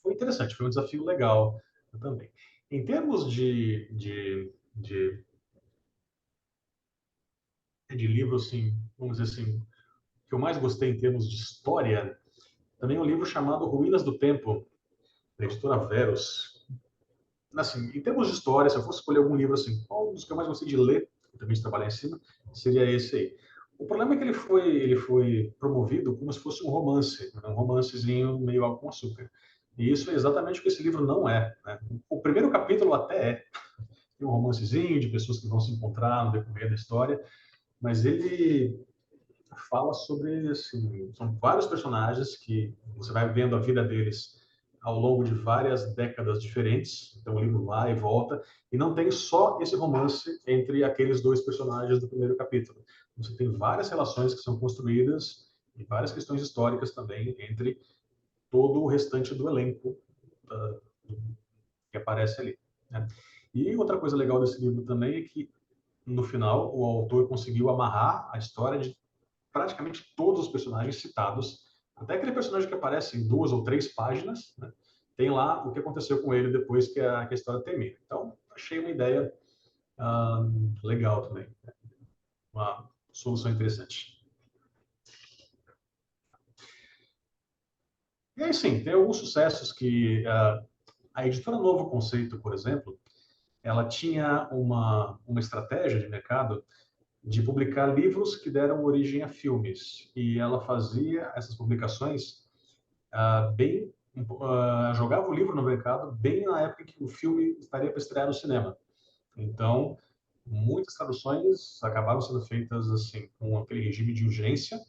interessante, foi um desafio legal também. Em termos de livro, assim, vamos dizer assim, que eu mais gostei em termos de história, também um livro chamado Ruínas do Tempo, da editora Verus. Assim, em termos de história, se eu fosse escolher algum livro assim, qual dos que eu mais gostei de ler, eu também de trabalhar em cima, seria esse aí. O problema é que ele foi promovido como se fosse um romance, um romancezinho meio água com açúcar. E isso é exatamente o que esse livro não é, né? O primeiro capítulo até é. Tem um romancezinho de pessoas que vão se encontrar no decorrer da história, mas ele fala sobre, assim, são vários personagens que você vai vendo a vida deles ao longo de várias décadas diferentes, então o livro vai e volta, e não tem só esse romance entre aqueles dois personagens do primeiro capítulo. Você tem várias relações que são construídas e várias questões históricas também entre todo o restante do elenco que aparece ali, né? E outra coisa legal desse livro também é que, no final, o autor conseguiu amarrar a história de praticamente todos os personagens citados, até aquele personagem que aparece em 2 ou 3 páginas, né? tem lá o que aconteceu com ele depois que a história termina. Então, achei uma ideia legal também. Uma solução interessante. E aí, sim, tem alguns sucessos que a editora Novo Conceito, por exemplo, ela tinha uma estratégia de mercado de publicar livros que deram origem a filmes. E ela fazia essas publicações jogava o livro no mercado bem na época que o filme estaria para estrear no cinema. Então, muitas traduções acabaram sendo feitas assim com aquele regime de urgência,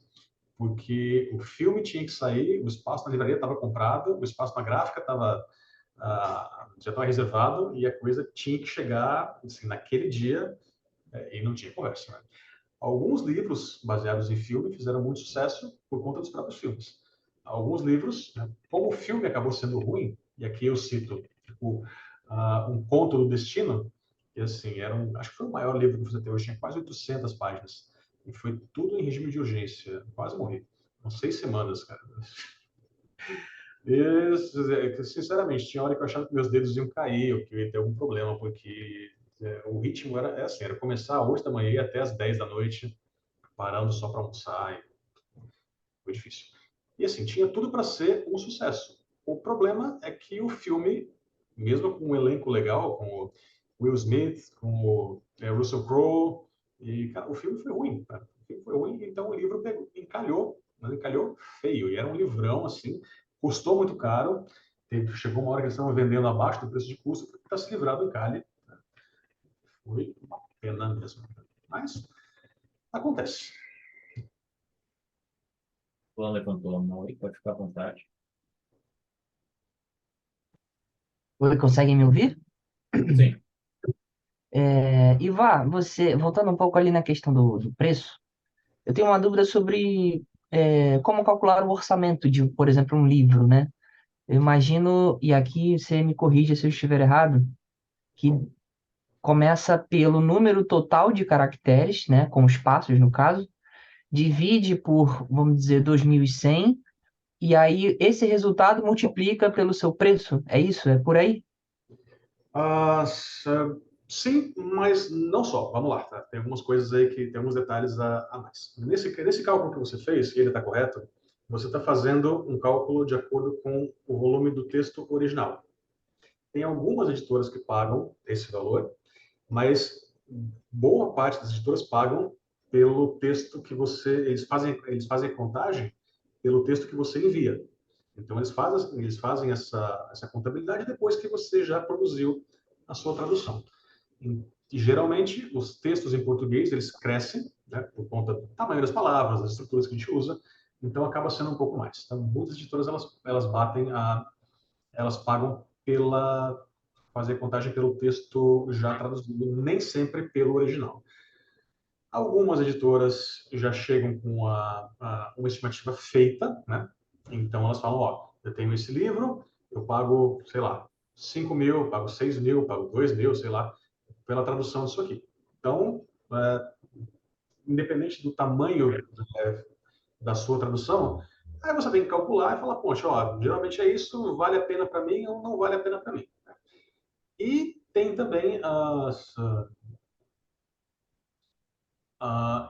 porque o filme tinha que sair, o espaço na livraria estava comprado, o espaço na gráfica já estava reservado e a coisa tinha que chegar assim, naquele dia e não tinha conversa. Né? Alguns livros baseados em filme fizeram muito sucesso por conta dos próprios filmes. Alguns livros, né, como o filme acabou sendo ruim, e aqui eu cito tipo, Um Conto do Destino, que assim, acho que foi o maior livro que eu fiz até hoje, tinha quase 800 páginas. E foi tudo em regime de urgência. Quase morri. Com 6 semanas, cara. E, sinceramente, tinha hora que eu achava que meus dedos iam cair, ou que eu ia ter algum problema, porque o ritmo era começar às 8 da manhã e até às 10 da noite, parando só para almoçar. Foi difícil. E assim, tinha tudo para ser um sucesso. O problema é que o filme, mesmo com um elenco legal, com o Will Smith, com o Russell Crowe, e cara, o filme foi ruim. Cara. O filme foi ruim, então o livro encalhou, mas encalhou feio. E era um livrão, assim, custou muito caro. Chegou uma hora que eles estavam vendendo abaixo do preço de custo para se livrar do encalhe. Foi uma pena mesmo. Mas acontece. O Alan levantou a mão aí, pode ficar à vontade. Oi, conseguem me ouvir? Sim. Ivan, você, voltando um pouco ali na questão do preço, eu tenho uma dúvida sobre como calcular o orçamento de, por exemplo, um livro, né? Eu imagino, e aqui você me corrija se eu estiver errado, que começa pelo número total de caracteres, né, com espaços no caso, divide por, vamos dizer, 2.100, e aí esse resultado multiplica pelo seu preço, é isso? É por aí? Sim, mas não só. Vamos lá, tá? Tem algumas coisas aí que tem alguns detalhes a mais. Nesse cálculo que você fez, e ele está correto, você está fazendo um cálculo de acordo com o volume do texto original. Tem algumas editoras que pagam esse valor, mas boa parte das editoras pagam pelo texto que eles fazem a contagem pelo texto que você envia. Então eles fazem essa contabilidade depois que você já produziu a sua tradução. E geralmente os textos em português eles crescem, né, por conta do tamanho das palavras, das estruturas que a gente usa, então acaba sendo um pouco mais. Então muitas editoras elas pagam pela fazer contagem pelo texto já traduzido, nem sempre pelo original. Algumas editoras já chegam com uma estimativa feita, né? Então elas falam, ó, eu tenho esse livro, eu pago, sei lá, 5 mil, pago 6 mil, pago 2 mil, sei lá, pela tradução disso aqui. Então, independente do tamanho da sua tradução, aí você tem que calcular e falar, poxa, ó, geralmente é isso, vale a pena para mim ou não vale a pena para mim. E tem também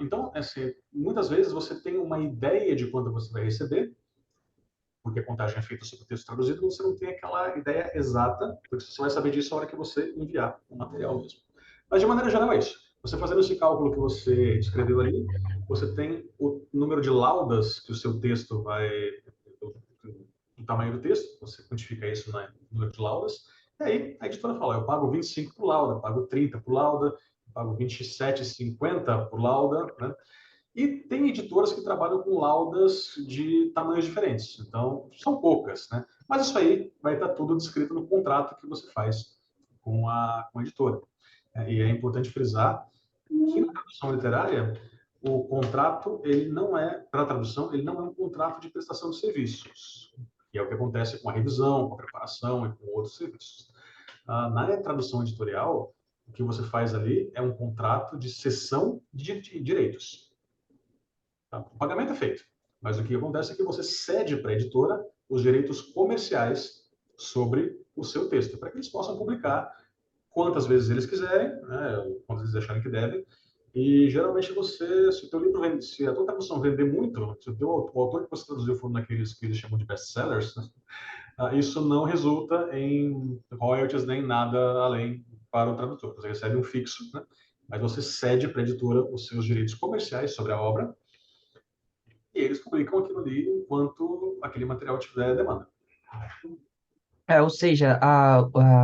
então, assim, muitas vezes você tem uma ideia de quanto você vai receber, porque a contagem é feita sobre o texto traduzido, você não tem aquela ideia exata, porque você só vai saber disso na hora que você enviar o material mesmo. Mas, de maneira geral, é isso. Você fazendo esse cálculo que você escreveu ali, você tem o número de laudas que o seu texto vai... o tamanho do texto, você quantifica isso no número de laudas, e aí a editora fala, eu pago 25 por lauda, pago 30 por lauda, pago 27,50 por lauda, né? E tem editoras que trabalham com laudas de tamanhos diferentes, então são poucas, né? Mas isso aí vai estar tudo descrito no contrato que você faz com a editora. E é importante frisar que na tradução literária, o contrato, ele não é, para a tradução, ele não é um contrato de prestação de serviços, que é o que acontece com a revisão, com a preparação e com outros serviços. Na tradução editorial, o que você faz ali é um contrato de cessão de direitos. Tá? O pagamento é feito, mas o que acontece é que você cede para a editora os direitos comerciais sobre o seu texto, para que eles possam publicar quantas vezes eles quiserem, né, quantas vezes acharem que devem. E geralmente se o teu livro vende, se a tua tradução vender muito, se o autor que você traduziu for naqueles que eles chamam de best-sellers, né, isso não resulta em royalties nem nada além para o tradutor. Você recebe um fixo, né, mas você cede para a editora os seus direitos comerciais sobre a obra e eles publicam aquilo ali enquanto aquele material tiver demanda. Ou seja,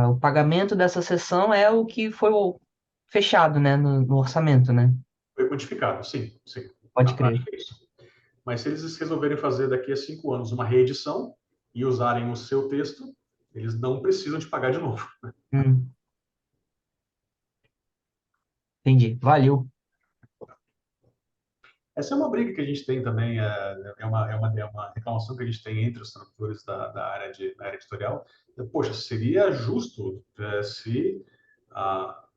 o pagamento dessa sessão é o que foi fechado, né, no orçamento, né? Foi quantificado, sim, sim. Na Pode crer. prática é isso. Mas se eles resolverem fazer daqui a 5 anos uma reedição e usarem o seu texto, eles não precisam te pagar de novo. Hum, entendi. Valeu. Essa é uma briga que a gente tem também, é uma reclamação que a gente tem entre os tradutores da área da área editorial. Poxa, seria justo se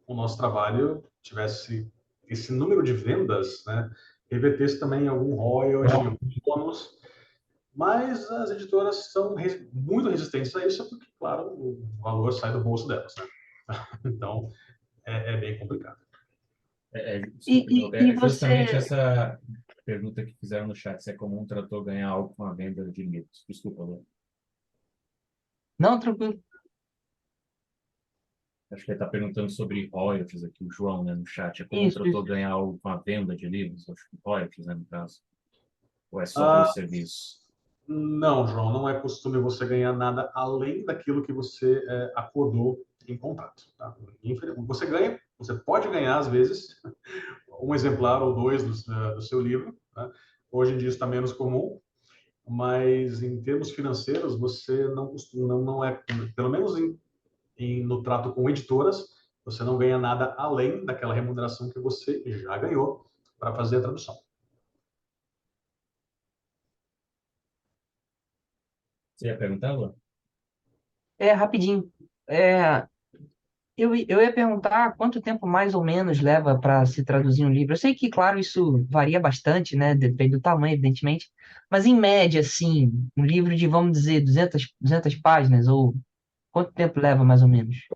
o nosso trabalho tivesse esse número de vendas, né, revertesse também em algum royalty, em algum bônus, mas as editoras são muito resistentes a isso, porque, claro, o valor sai do bolso delas, né? Então, é bem complicado. Desculpa interromper, E é justamente você. essa pergunta que fizeram no chat, se é comum um tradutor ganhar algo com a venda de livros. Desculpa, Lu. Não, tranquilo. Acho que ele está perguntando sobre royalties aqui, o João, né, no chat. É comum um Isso, tradutor isso. ganhar algo com a venda de livros? Acho que royalties, né, no caso. Ou é só pelo Ah, serviço? não, João, não é costume você ganhar nada além daquilo que você acordou em contrato. Tá? Você ganha, você pode ganhar, às vezes, um exemplar ou dois do seu livro. Tá? Hoje em dia está menos comum, mas em termos financeiros, você não costuma, não é, pelo menos no trato com editoras, você não ganha nada além daquela remuneração que você já ganhou para fazer a tradução. Você ia perguntar, Lu? Rapidinho. É, eu ia perguntar quanto tempo mais ou menos leva para se traduzir um livro. Eu sei que, claro, isso varia bastante, né? Depende do tamanho, evidentemente. Mas, em média, assim, um livro de, vamos dizer, 200 páginas, ou quanto tempo leva mais ou menos?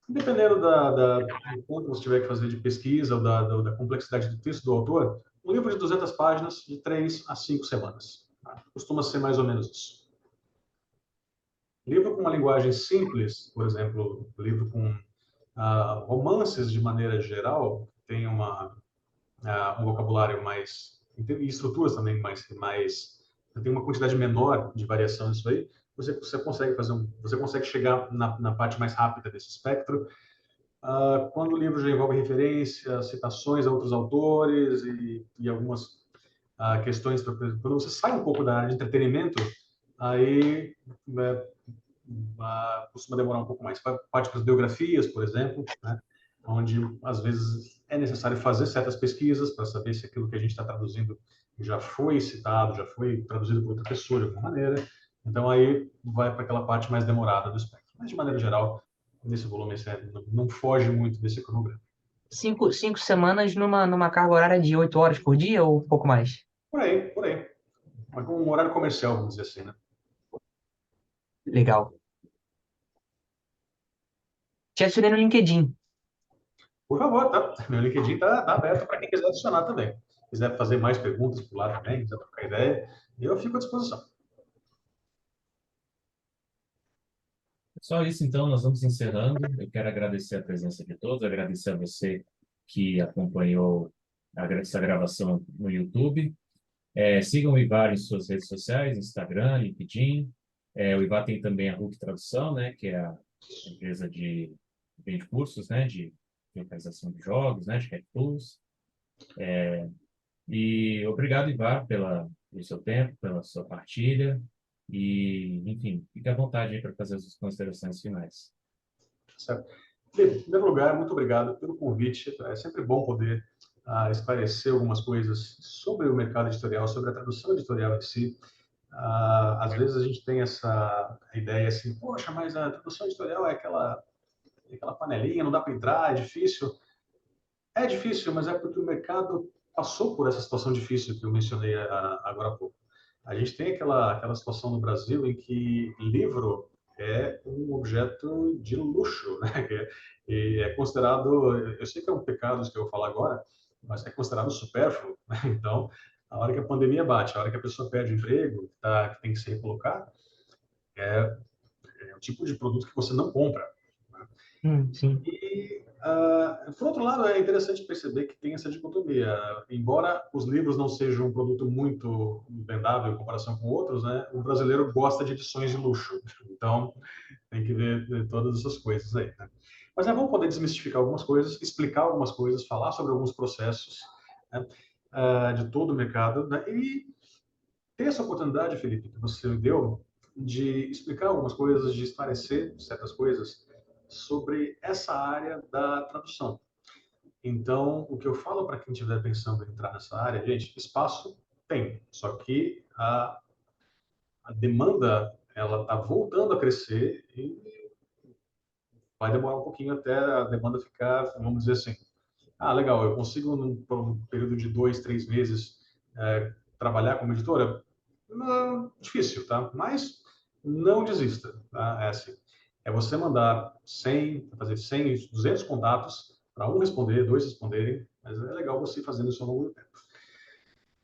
Dependendo do quanto você tiver que fazer de pesquisa ou da complexidade do texto do autor, um livro de 200 páginas, de 3 a 5 semanas. Tá? Costuma ser mais ou menos isso. Livro com uma linguagem simples, por exemplo, livro com romances de maneira geral, tem um vocabulário mais, e estruturas também tem uma quantidade menor de variação nisso aí, você consegue você consegue chegar na parte mais rápida desse espectro. Quando o livro já envolve referências, citações a outros autores e algumas questões, quando você sai um pouco da área de entretenimento, aí costuma demorar um pouco mais. Parte para as biografias, por exemplo, né, onde às vezes é necessário fazer certas pesquisas para saber se aquilo que a gente está traduzindo já foi citado, já foi traduzido por outra pessoa de alguma maneira. Então aí vai para aquela parte mais demorada do espectro. Mas de maneira geral, nesse volume não foge muito desse cronograma. Cinco semanas numa carga horária de 8 horas por dia ou um pouco mais? Por aí, por aí. Mas com um horário comercial, vamos dizer assim, né? Legal. Te adicionei no LinkedIn. Por favor, tá? Meu LinkedIn tá aberto para quem quiser adicionar também. Quiser fazer mais perguntas por lá também, quiser trocar ideia, eu fico à disposição. Só isso, então, nós vamos encerrando. Eu quero agradecer a presença de todos, agradecer a você que acompanhou essa gravação no YouTube. Sigam o Ivar em suas redes sociais, Instagram, LinkedIn. O Ivar tem também a Hulk Tradução, né, que é a empresa de vende cursos, né, de localização de jogos, né, de Cat Tools. E obrigado, Ivar, pelo seu tempo, pela sua partilha. E, enfim, fique à vontade aí para fazer as considerações finais. Certo. Em primeiro lugar, muito obrigado pelo convite. É sempre bom poder esclarecer algumas coisas sobre o mercado editorial, sobre a tradução editorial em si. Às vezes a gente tem essa ideia assim, poxa, mas a tradução editorial é aquela panelinha, não dá para entrar, é difícil. É difícil, mas é porque o mercado passou por essa situação difícil que eu mencionei agora há pouco. A gente tem aquela situação no Brasil em que livro é um objeto de luxo, né? E é considerado, eu sei que é um pecado isso que eu vou falar agora, mas é considerado supérfluo, né? Então, a hora que a pandemia bate, a hora que a pessoa perde o emprego, que tem que ser recolocado, é o tipo de produto que você não compra. Sim. E, por outro lado, é interessante perceber que tem essa dicotomia. Embora os livros não sejam um produto muito vendável em comparação com outros, né, o brasileiro gosta de edições de luxo. Então, tem que ver todas essas coisas aí. Né? Mas é bom poder desmistificar algumas coisas, explicar algumas coisas, falar sobre alguns processos, né, de todo o mercado. Né, e ter essa oportunidade, Felipe, que você me deu, de explicar algumas coisas, de esclarecer certas coisas sobre essa área da tradução. Então, o que eu falo para quem estiver pensando em entrar nessa área, gente, espaço tem, só que a demanda ela está voltando a crescer e vai demorar um pouquinho até a demanda ficar, vamos dizer assim, legal, eu consigo por um período de 2, 3 meses trabalhar como editora? Não, difícil, tá? Mas não desista, tá? É assim, é você mandar 100, fazer 100, 200 contatos para um responder, dois responderem, mas é legal você ir fazendo isso ao longo do tempo.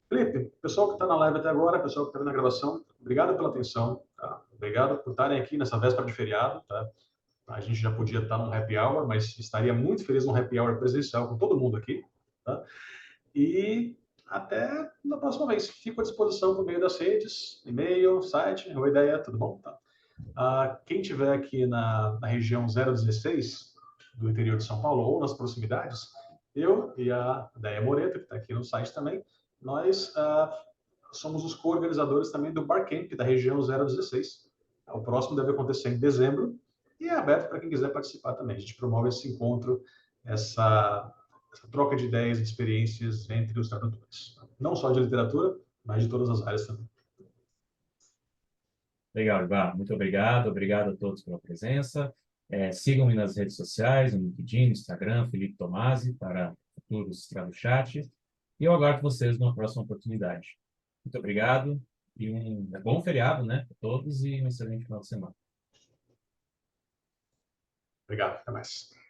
Felipe, pessoal que está na live até agora, pessoal que está vendo a gravação, obrigado pela atenção, tá? Obrigado por estarem aqui nessa véspera de feriado, tá? A gente já podia estar num happy hour, mas estaria muito feliz num happy hour presencial com todo mundo aqui, tá? E até na próxima vez. Fico à disposição por meio das redes, e-mail, site, uma ideia, tudo bom? Tá? Quem tiver aqui na região 016 do interior de São Paulo ou nas proximidades, eu e a Deia Moreto, que está aqui no site também, nós somos os co-organizadores também do Barcamp da região 016. O próximo deve acontecer em dezembro e é aberto para quem quiser participar também. A gente promove esse encontro, essa troca de ideias e experiências entre os tradutores. Não só de literatura, mas de todas as áreas também. Legal, Ivan. Muito obrigado. Obrigado a todos pela presença. Sigam-me nas redes sociais, no LinkedIn, no Instagram, Felipe Tomasi, para futuros Traduchat. E eu aguardo vocês numa próxima oportunidade. Muito obrigado e um bom feriado, né, para todos e um excelente final de semana. Obrigado. Até mais.